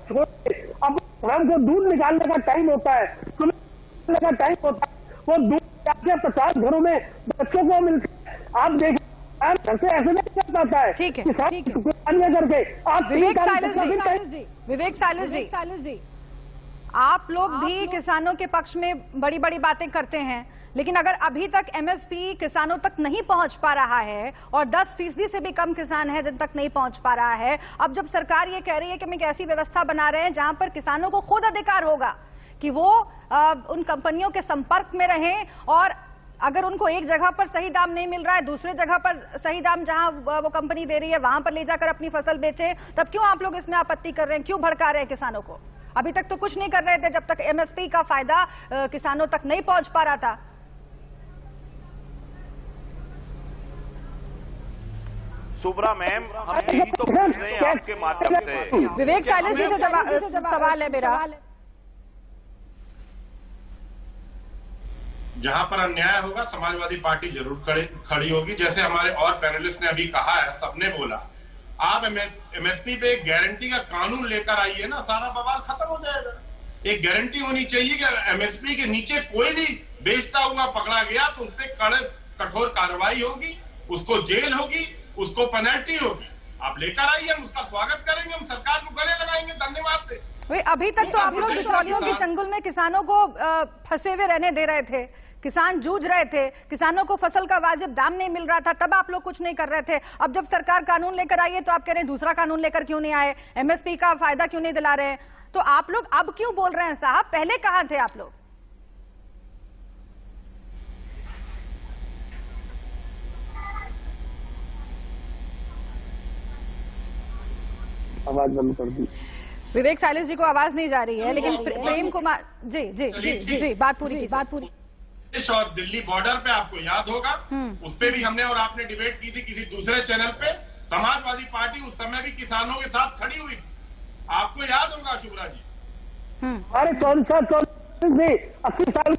छोड़, अब हमको दूध निकालने का टाइम होता है, सुनने का टाइम होता है, वो दूध 50 घरों में बच्चों को मिलता है। आप देखिए ऐसे नहीं कर पाता है। ठीक है, ठीक है। करके आप विवेक सालिस जी, आप लोग भी किसानों के पक्ष में बड़ी बड़ी बातें करते हैं, लेकिन अगर अभी तक एमएसपी किसानों तक नहीं पहुंच पा रहा है और 10% से भी कम किसान है जिन तक नहीं पहुंच पा रहा है, अब जब सरकार ये कह रही है कि हम एक ऐसी व्यवस्था बना रहे हैं जहां पर किसानों को खुद अधिकार होगा कि वो उन कंपनियों के संपर्क में रहें, और अगर उनको एक जगह पर सही दाम नहीं मिल रहा है, दूसरे जगह पर सही दाम जहां वो कंपनी दे रही है वहां पर ले जाकर अपनी फसल बेचें, तब क्यों आप लोग इसमें आपत्ति कर रहे हैं? क्यों भड़का रहे हैं किसानों को? अभी तक तो कुछ नहीं कर रहे थे जब तक एमएसपी का फायदा किसानों तक नहीं पहुंच पा रहा था। सुब्रा मैम, हम यही तो पूछ रहे हैं आपके माध्यम से। विवेक सालिस जी से सवाल है मेरा, जहां पर अन्याय होगा समाजवादी पार्टी जरूर खड़ी होगी। जैसे हमारे और पैनलिस्ट ने अभी कहा है, सबने बोला, आप एमएसपी पे एक गारंटी का कानून लेकर आइए ना, सारा बवाल खत्म हो जाएगा। एक गारंटी होनी चाहिए कि एमएसपी के नीचे कोई भी बेचता हुआ पकड़ा गया तो उस पर कठोर कार्रवाई होगी, उसको जेल होगी, उसको पेनल्टी होगी। आप लेकर आइए, हम उसका स्वागत करेंगे, हम सरकार को गले लगाएंगे। धन्यवाद। अभी तक तो आप लोग बिचौलियों के चंगुल में किसानों को फंसे हुए रहने दे रहे थे, किसान जूझ रहे थे, किसानों को फसल का वाजिब दाम नहीं मिल रहा था, तब आप लोग कुछ नहीं कर रहे थे। अब जब सरकार कानून लेकर आई है तो आप कह रहे हैं दूसरा कानून लेकर क्यों नहीं आए, एमएसपी का फायदा क्यों नहीं दिला रहे हैं? तो आप लोग अब क्यों बोल रहे हैं साहब? पहले कहां थे आप लोग? आवाज बंद कर दी। विवेक सालिस जी को आवाज नहीं जा रही है, लेकिन प्रेम कुमार जी बात पूरी। और दिल्ली बॉर्डर पे आपको याद होगा, उस पे भी हमने और आपने डिबेट की थी किसी दूसरे चैनल पे। समाजवादी पार्टी उस समय भी किसानों के साथ खड़ी हुई थी, आपको याद होगा शुभ्रा जी। अरे 80 साल।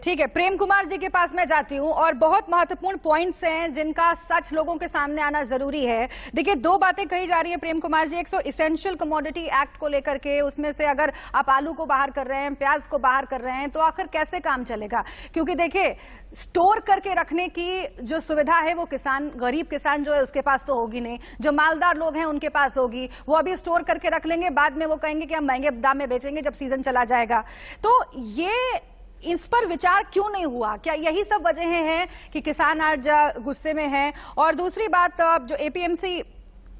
ठीक है, प्रेम कुमार जी के पास मैं जाती हूं, और बहुत महत्वपूर्ण पॉइंट्स हैं जिनका सच लोगों के सामने आना जरूरी है। देखिए, दो बातें कही जा रही है प्रेम कुमार जी। एक सो इसेंशियल कमोडिटी एक्ट को लेकर के, उसमें से अगर आप आलू को बाहर कर रहे हैं, प्याज को बाहर कर रहे हैं, तो आखिर कैसे काम चलेगा? क्योंकि देखिए, स्टोर करके रखने की जो सुविधा है वो किसान, गरीब किसान जो है उसके पास तो होगी नहीं, जो मालदार लोग हैं उनके पास होगी। वो अभी स्टोर करके रख लेंगे, बाद में वो कहेंगे कि हम महंगे दाम में बेचेंगे जब सीजन चला जाएगा। तो ये इस पर विचार क्यों नहीं हुआ? क्या यही सब वजहें हैं कि किसान आज गुस्से में हैं? और दूसरी बात, जो एपीएमसी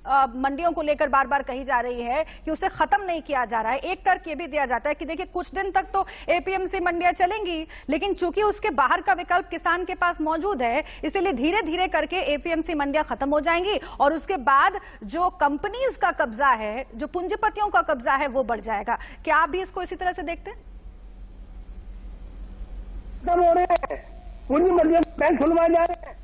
मंडियों को लेकर बार बार कही जा रही है कि उसे खत्म नहीं किया जा रहा है। एक तर्क ये भी दिया जाता है कि देखिए, कुछ दिन तक तो एपीएमसी मंडियां चलेंगी, लेकिन चूंकि उसके बाहर का विकल्प किसान के पास मौजूद है, इसलिए धीरे धीरे करके एपीएमसी मंडियां खत्म हो जाएंगी, और उसके बाद जो कंपनीज का कब्जा है, जो पूंजीपतियों का कब्जा है, वो बढ़ जाएगा। क्या आप भी इसको इसी तरह से देखते हैं? पूंजी मंडियां बैंक खुलवाए जा रहे हैं।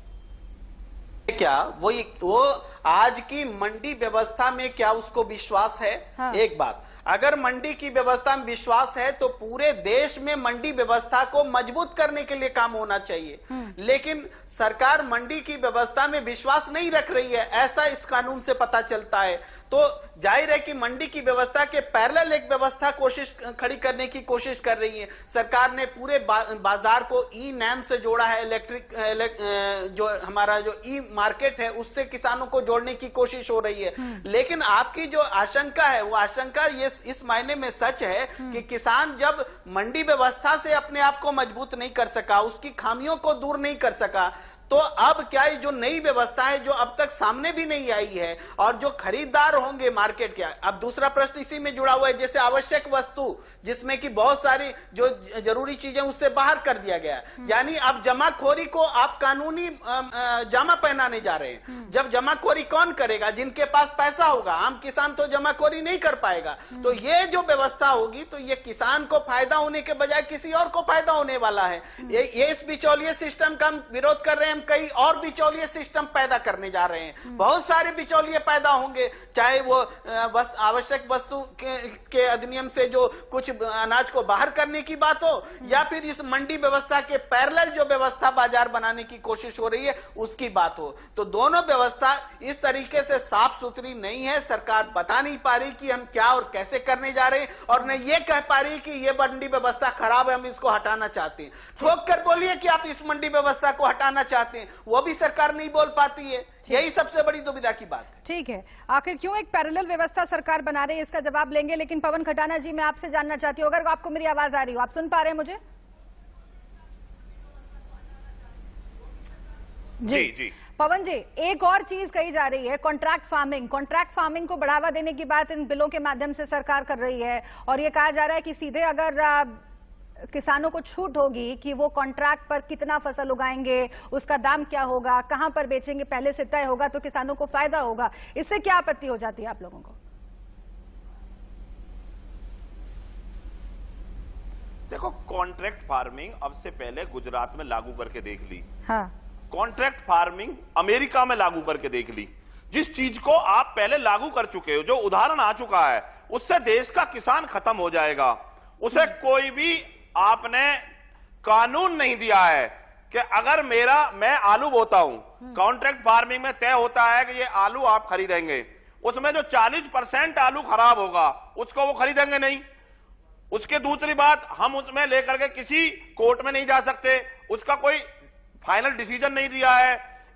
क्या वो आज की मंडी व्यवस्था में क्या उसको विश्वास है? हाँ। एक बात, अगर मंडी की व्यवस्था में विश्वास है तो पूरे देश में मंडी व्यवस्था को मजबूत करने के लिए काम होना चाहिए, लेकिन सरकार मंडी की व्यवस्था में विश्वास नहीं रख रही है, ऐसा इस कानून से पता चलता है। तो जाहिर है कि मंडी की व्यवस्था के पैरेलल एक व्यवस्था खड़ी करने की कोशिश कर रही है सरकार ने। पूरे बाजार को ई नैम से जोड़ा है, जो हमारा जो ई मार्केट है उससे किसानों को जोड़ने की कोशिश हो रही है। लेकिन आपकी जो आशंका है वो आशंका ये इस मायने में सच है कि किसान जब मंडी व्यवस्था से अपने आप को मजबूत नहीं कर सका, उसकी खामियों को दूर नहीं कर सका, तो अब क्या है जो नई व्यवस्था है जो अब तक सामने भी नहीं आई है और जो खरीदार होंगे मार्केट के। अब दूसरा प्रश्न इसी में जुड़ा हुआ है, जैसे आवश्यक वस्तु जिसमें कि बहुत सारी जो जरूरी चीजें उससे बाहर कर दिया गया, यानी अब जमाखोरी को आप कानूनी जामा पहनाने जा रहे हैं। जब जमाखोरी कौन करेगा? जिनके पास पैसा होगा। आम किसान तो जमाखोरी नहीं कर पाएगा। तो ये जो व्यवस्था होगी तो ये किसान को फायदा होने के बजाय किसी और को फायदा होने वाला है। ये इस बिचौलिए सिस्टम का हम विरोध कर रहे हैं। कई और बिचौलिए सिस्टम पैदा करने जा रहे हैं, बहुत सारे बिचौलिए पैदा होंगे, चाहे वो आवश्यक वस्तु के अधिनियम से जो कुछ अनाज को बाहर करने की बात हो, या फिर इस मंडी व्यवस्था के पैरेलल जो व्यवस्था बाजार बनाने की कोशिश हो रही है उसकी बात हो। तो दोनों व्यवस्था इस तरीके से साफ सुथरी नहीं है। सरकार बता नहीं पा रही कि हम क्या और कैसे करने जा रहे हैं, और न ये कह पा रही कि ये मंडी व्यवस्था खराब है, हम इसको हटाना चाहते हैं। ठोक कर बोलिए कि आप इस मंडी व्यवस्था को हटाना चाहते हैं, वो भी सरकार नहीं बोल पाती है। यही सबसे बड़ी दुविधा की बात है। ठीक है, आखिर क्यों एक पैरेलल व्यवस्था सरकार बना रही है, इसका जवाब लेंगे। लेकिन पवन खटाना जी, मैं आपसे जानना चाहती हूँ, अगर आपको मेरी आवाज आ रही हो, आप सुन पा रहे हैं मुझे? जी। पवन जी, एक और चीज कही जा रही है, कॉन्ट्रैक्ट फार्मिंग। कॉन्ट्रैक्ट फार्मिंग को बढ़ावा देने की बात इन बिलों के माध्यम से सरकार कर रही है, और ये कहा जा रहा है कि सीधे अगर किसानों को छूट होगी कि वो कॉन्ट्रैक्ट पर कितना फसल उगाएंगे, उसका दाम क्या होगा, कहां पर बेचेंगे, पहले से तय होगा, तो किसानों को फायदा होगा। इससे क्या आपत्ति हो जाती है आप लोगों को? देखो, कॉन्ट्रैक्ट फार्मिंग अब से पहले गुजरात में लागू करके देख ली। हाँ। कॉन्ट्रैक्ट फार्मिंग अमेरिका में लागू करके देख ली। जिस चीज को आप पहले लागू कर चुके हो, जो उदाहरण आ चुका है, उससे देश का किसान खत्म हो जाएगा। उसे कोई भी आपने कानून नहीं दिया है कि अगर मैं आलू बोता हूं, कॉन्ट्रैक्ट फार्मिंग में तय होता है कि ये आलू आप खरीदेंगे, उसमें जो 40% आलू खराब होगा उसको वो खरीदेंगे नहीं। उसके दूसरी बात, हम उसमें लेकर के किसी कोर्ट में नहीं जा सकते, उसका कोई फाइनल डिसीजन नहीं दिया है।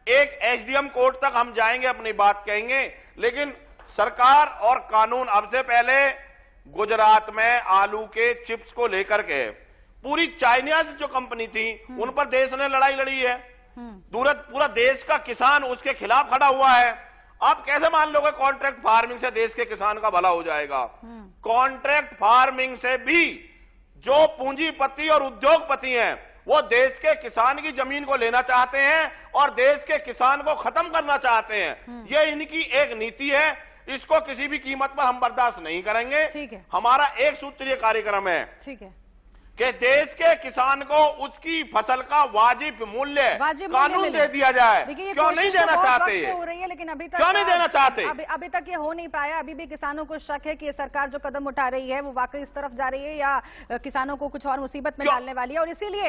एक एसडीएम कोर्ट तक हम जाएंगे, अपनी बात कहेंगे, लेकिन सरकार और कानून अब से पहले गुजरात में आलू के चिप्स को लेकर के पूरी चाइनीज जो कंपनी थी उन पर देश ने लड़ाई लड़ी है। पूरा देश का किसान उसके खिलाफ खड़ा हुआ है। आप कैसे मान लोगे कॉन्ट्रैक्ट फार्मिंग से देश के किसान का भला हो जाएगा? कॉन्ट्रैक्ट फार्मिंग से भी जो पूंजीपति और उद्योगपति हैं वो देश के किसान की जमीन को लेना चाहते हैं और देश के किसान को खत्म करना चाहते हैं। ये इनकी एक नीति है, इसको किसी भी कीमत पर हम बर्दाश्त नहीं करेंगे। ठीक है। हमारा एक सूत्रीय कार्यक्रम है। ठीक है। कि देश के किसान को उसकी फसल का वाजिब मूल्य कानून दे दिया जाए। क्यों नहीं देना चाहते? हो रही है, लेकिन अभी तक क्यों नहीं देना चाहते? अभी तक ये हो नहीं पाया। अभी भी किसानों को शक है कि ये सरकार जो कदम उठा रही है वो वाकई इस तरफ जा रही है या किसानों को कुछ और मुसीबत में डालने वाली है। और इसीलिए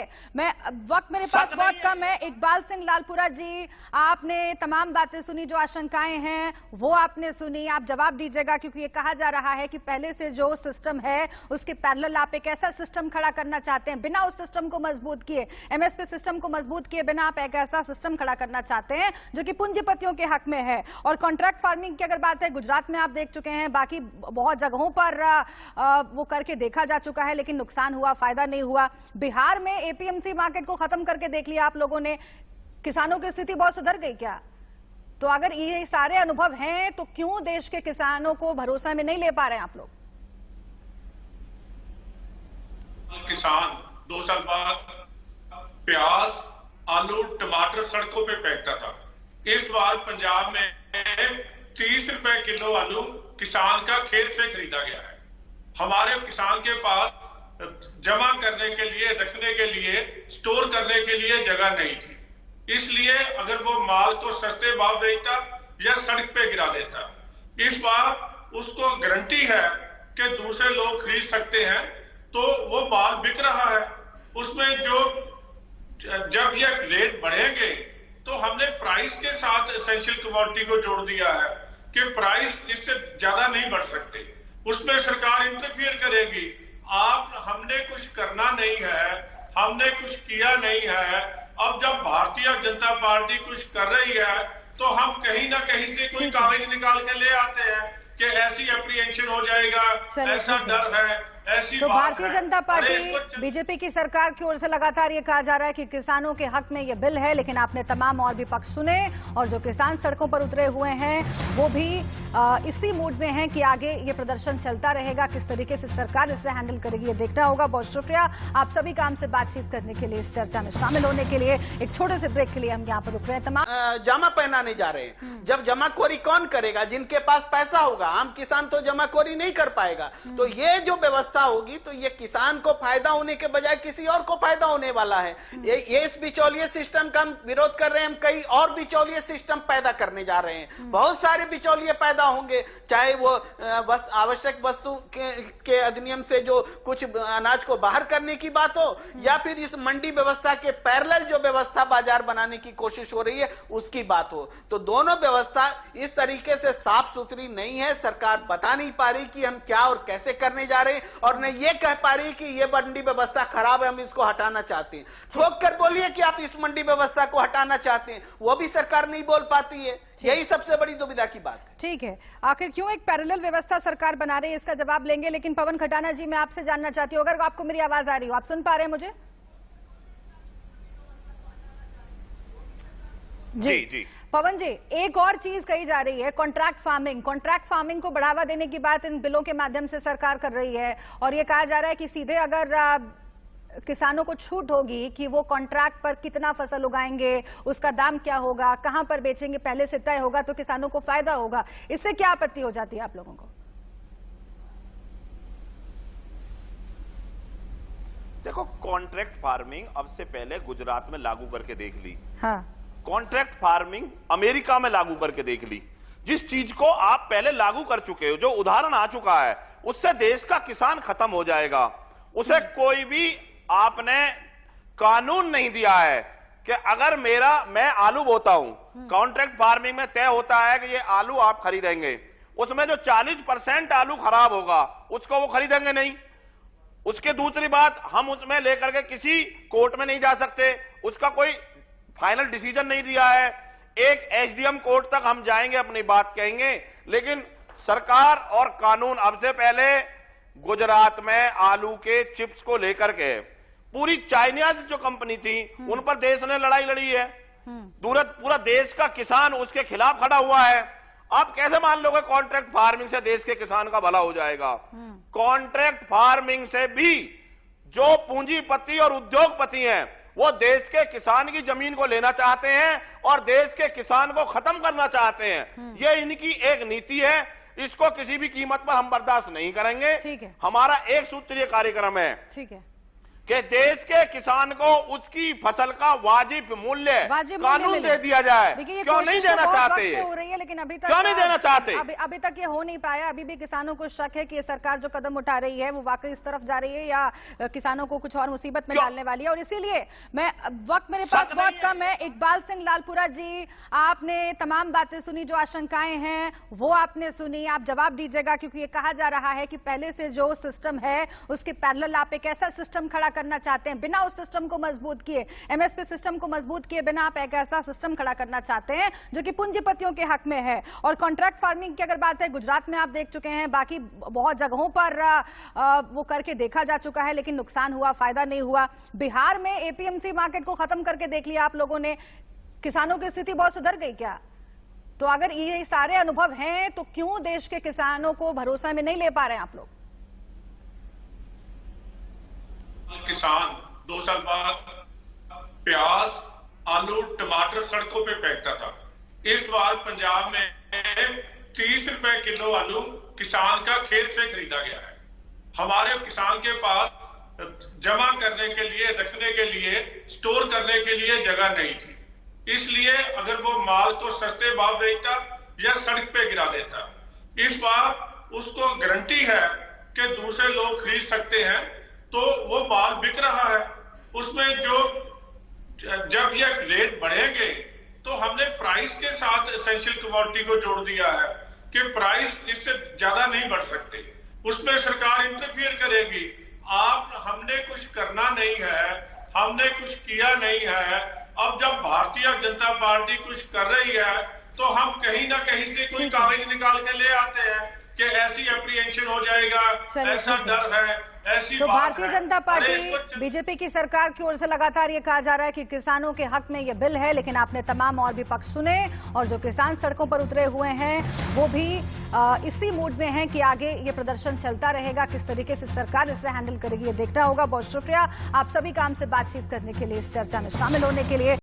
वक्त मेरे पास बहुत कम है। इकबाल सिंह लालपुरा जी, आपने तमाम बातें सुनी, जो आशंकाएं हैं वो आपने सुनी, आप जवाब दीजिएगा, क्योंकि ये कहा जा रहा है कि पहले से जो सिस्टम है उसके पैरेलल आप एक ऐसा सिस्टम खड़ा करना चाहते हैं, बिना उस सिस्टम को मजबूत किए, एमएसपी सिस्टम को मजबूत किए बिना आप एक ऐसा सिस्टम खड़ा करना चाहते हैं जो कि पूंजीपतियों के हक में है। और कॉन्ट्रैक्ट फार्मिंग की अगर बात है, गुजरात में आप देख चुके हैं, बाकी बहुत जगहों पर वो करके देखा जा चुका है, लेकिन नुकसान हुआ, फायदा नहीं हुआ। बिहार में एपीएमसी मार्केट को खत्म करके देख लिया आप लोगों ने, किसानों की स्थिति बहुत सुधर गई क्या? तो अगर ये सारे अनुभव हैं तो क्यों देश के किसानों को भरोसा में नहीं ले पा रहे हैं आप लोग? किसान 2 साल बाद प्याज, आलू, टमाटर सड़कों पे फेंकता था। इस बार पंजाब में 30 रुपए किलो आलू किसान का खेत से खरीदा गया है। हमारे किसान के पास जमा करने के लिए, रखने के लिए, स्टोर करने के लिए जगह नहीं थी। इसलिए अगर वो माल को सस्ते भाव बेचता या सड़क पे गिरा देता, इस बार उसको गारंटी है कि दूसरे लोग खरीद सकते हैं, तो वो माल बिक रहा है। उसमें जो जब ये रेट बढ़ेंगे तो हमने प्राइस के साथ एसेंशियल कमोडिटी को जोड़ दिया है कि प्राइस इससे ज्यादा नहीं बढ़ सकते, उसमें सरकार इंटरफियर करेगी। हमने कुछ करना नहीं है, हमने कुछ किया नहीं है। अब जब भारतीय जनता पार्टी कुछ कर रही है तो हम कहीं ना कहीं से कोई कागज निकाल के ले आते हैं कि ऐसी एप्रीहेंशन हो जाएगा, ऐसा डर है, ऐसी तो बात भारतीय है। जनता पार्टी बीजेपी की सरकार की ओर से लगातार ये कहा जा रहा है कि किसानों के हक में ये बिल है, लेकिन आपने तमाम और भी पक्ष सुने और जो किसान सड़कों पर उतरे हुए हैं वो भी इसी मूड में हैं कि आगे ये प्रदर्शन चलता रहेगा। किस तरीके से सरकार इसे हैंडल करेगी ये देखना होगा। बहुत शुक्रिया आप सभी का हमसे बातचीत करने के लिए, इस चर्चा में शामिल होने के लिए। एक छोटे से ब्रेक के लिए हम यहाँ पर रुक रहे हैं। तमाम जमा पहनाने जा रहे हैं। जब जमाखोरी कौन करेगा? जिनके पास पैसा होगा। आम किसान तो जमाखोरी नहीं कर पाएगा। तो ये जो व्यवस्था होगी तो ये किसान को फायदा होने के बजाय किसी और को फायदा होने वाला है। ये इस बिचौलिए सिस्टम का हम विरोध कर रहे हैं। हम कई और बिचौलिए सिस्टम पैदा करने जा रहे हैं। बहुत सारे बिचौलिए पैदा होंगे, चाहे वो आवश्यक वस्तु के अधिनियम से जो कुछ अनाज को बाहर करने की बात हो, या फिर इस मंडी व्यवस्था के पैरेलल जो व्यवस्था बाजार बनाने की कोशिश हो रही है उसकी बात हो। तो दोनों व्यवस्था इस तरीके से साफ सुथरी नहीं है। सरकार बता नहीं पा रही कि हम क्या और कैसे करने जा रहे हैं, और न ये कह पा रही कि ये मंडी व्यवस्था खराब है, हम इसको हटाना चाहते हैं। ठोक कर बोलिए कि आप इस मंडी व्यवस्था को हटाना चाहते हैं, वो भी सरकार नहीं बोल पाती है। यही सबसे बड़ी दुविधा की बात है। ठीक है, आखिर क्यों एक पैरेलल व्यवस्था सरकार बना रही है, इसका जवाब लेंगे। लेकिन पवन खटाना जी, मैं आपसे जानना चाहती हूँ, अगर आपको मेरी आवाज आ रही हो, आप सुन पा रहे हैं मुझे? जी पवन जी, एक और चीज कही जा रही है, कॉन्ट्रैक्ट फार्मिंग। कॉन्ट्रैक्ट फार्मिंग को बढ़ावा देने की बात इन बिलों के माध्यम से सरकार कर रही है, और ये कहा जा रहा है कि सीधे अगर किसानों को छूट होगी कि वो कॉन्ट्रैक्ट पर कितना फसल उगाएंगे, उसका दाम क्या होगा, कहां पर बेचेंगे, पहले से तय होगा, तो किसानों को फायदा होगा। इससे क्या आपत्ति हो जाती है आप लोगों को? देखो, कॉन्ट्रैक्ट फार्मिंग अब से पहले गुजरात में लागू करके देख ली। हाँ, कॉन्ट्रैक्ट फार्मिंग अमेरिका में लागू करके देख ली। जिस चीज को आप पहले लागू कर चुके हो, जो उदाहरण आ चुका है, उससे देश का किसान खत्म हो जाएगा। उसे कोई भी आपने कानून नहीं दिया है कि अगर मैं आलू बोता हूं, कॉन्ट्रैक्ट फार्मिंग में तय होता है कि ये आलू आप खरीदेंगे, उसमें जो 40% आलू खराब होगा उसको वो खरीदेंगे नहीं। उसके दूसरी बात, हम उसमें लेकर के किसी कोर्ट में नहीं जा सकते, उसका कोई फाइनल डिसीजन नहीं दिया है। एक एसडीएम कोर्ट तक हम जाएंगे, अपनी बात कहेंगे, लेकिन सरकार और कानून अब से पहले गुजरात में आलू के चिप्स को लेकर के पूरी चाइनीज जो कंपनी थी उन पर देश ने लड़ाई लड़ी है। पूरा देश का किसान उसके खिलाफ खड़ा हुआ है। आप कैसे मान लोगे कॉन्ट्रैक्ट फार्मिंग से देश के किसान का भला हो जाएगा? कॉन्ट्रैक्ट फार्मिंग से भी जो पूंजीपति और उद्योगपति हैं वो देश के किसान की जमीन को लेना चाहते हैं और देश के किसान को खत्म करना चाहते हैं। ये इनकी एक नीति है, इसको किसी भी कीमत पर हम बर्दाश्त नहीं करेंगे। ठीक है। हमारा एक सूत्रीय कार्यक्रम है। ठीक है कि देश के किसान को उसकी फसल का वाजिब मूल्य कानून दे दिया जाए। क्यों नहीं देना चाहते? हो रही है, लेकिन अभी तक क्यों नहीं देना चाहते? अभी तक ये हो नहीं पाया। अभी भी किसानों को शक है कि ये सरकार जो कदम उठा रही है वो वाकई इस तरफ जा रही है या किसानों को कुछ और मुसीबत में डालने वाली है। और इसीलिए वक्त मेरे पास बहुत कम है। इकबाल सिंह लालपुरा जी, आपने तमाम बातें सुनी, जो आशंकाएं हैं वो आपने सुनी। आप जवाब दीजिएगा, क्योंकि ये कहा जा रहा है कि पहले से जो सिस्टम है उसके पैरेलल आप एक ऐसा सिस्टम खड़ा करना चाहते हैं, बिना उस सिस्टम को मजबूत किए, एमएसपी सिस्टम को मजबूत किए बिना आप एक ऐसा सिस्टम खड़ा करना चाहते हैं जो कि पूंजीपतियों के हक में है। और कॉन्ट्रैक्ट फार्मिंग की अगर बात है, गुजरात में आप देख चुके हैं, बाकी बहुत जगहों पर वो करके देखा जा चुका है, लेकिन नुकसान हुआ, फायदा नहीं हुआ। बिहार में एपीएमसी मार्केट को खत्म करके देख लिया आप लोगों ने, किसानों की स्थिति बहुत सुधर गई क्या? तो अगर ये सारे अनुभव हैं तो क्यों देश के किसानों को भरोसा में नहीं ले पा रहे हैं आप लोग? किसान 2 साल बाद प्याज, आलू, टमाटर सड़कों पे फेंकता था। इस बार पंजाब में 30 रुपए किलो आलू किसान का खेत से खरीदा गया है। हमारे किसान के पास जमा करने के लिए, रखने के लिए, स्टोर करने के लिए जगह नहीं थी। इसलिए अगर वो माल को सस्ते भाव बेचता या सड़क पे गिरा देता, इस बार उसको गारंटी है कि दूसरे लोग खरीद सकते हैं, तो वो माल बिक रहा है। उसमें जो जब ये रेट बढ़ेंगे तो हमने प्राइस के साथ एसेंशियल कमोडिटी को जोड़ दिया है कि प्राइस इससे ज्यादा नहीं बढ़ सकते, उसमें सरकार इंटरफियर करेगी। हमने कुछ करना नहीं है, हमने कुछ किया नहीं है। अब जब भारतीय जनता पार्टी कुछ कर रही है तो हम कहीं ना कहीं से कोई कागज निकाल के ले आते हैं कि ऐसी एप्रीहेंशन हो जाएगा, ऐसा डर है, ऐसी तो बात भारतीय है। जनता अरे पार्टी बीजेपी की सरकार की ओर से लगातार ये कहा जा रहा है कि किसानों के हक में ये बिल है, लेकिन आपने तमाम और भी पक्ष सुने और जो किसान सड़कों पर उतरे हुए हैं वो भी इसी मूड में हैं कि आगे ये प्रदर्शन चलता रहेगा। किस तरीके से सरकार इसे हैंडल करेगी ये देखना होगा। बहुत शुक्रिया आप सभी काम से बातचीत करने के लिए, इस चर्चा में शामिल होने के लिए।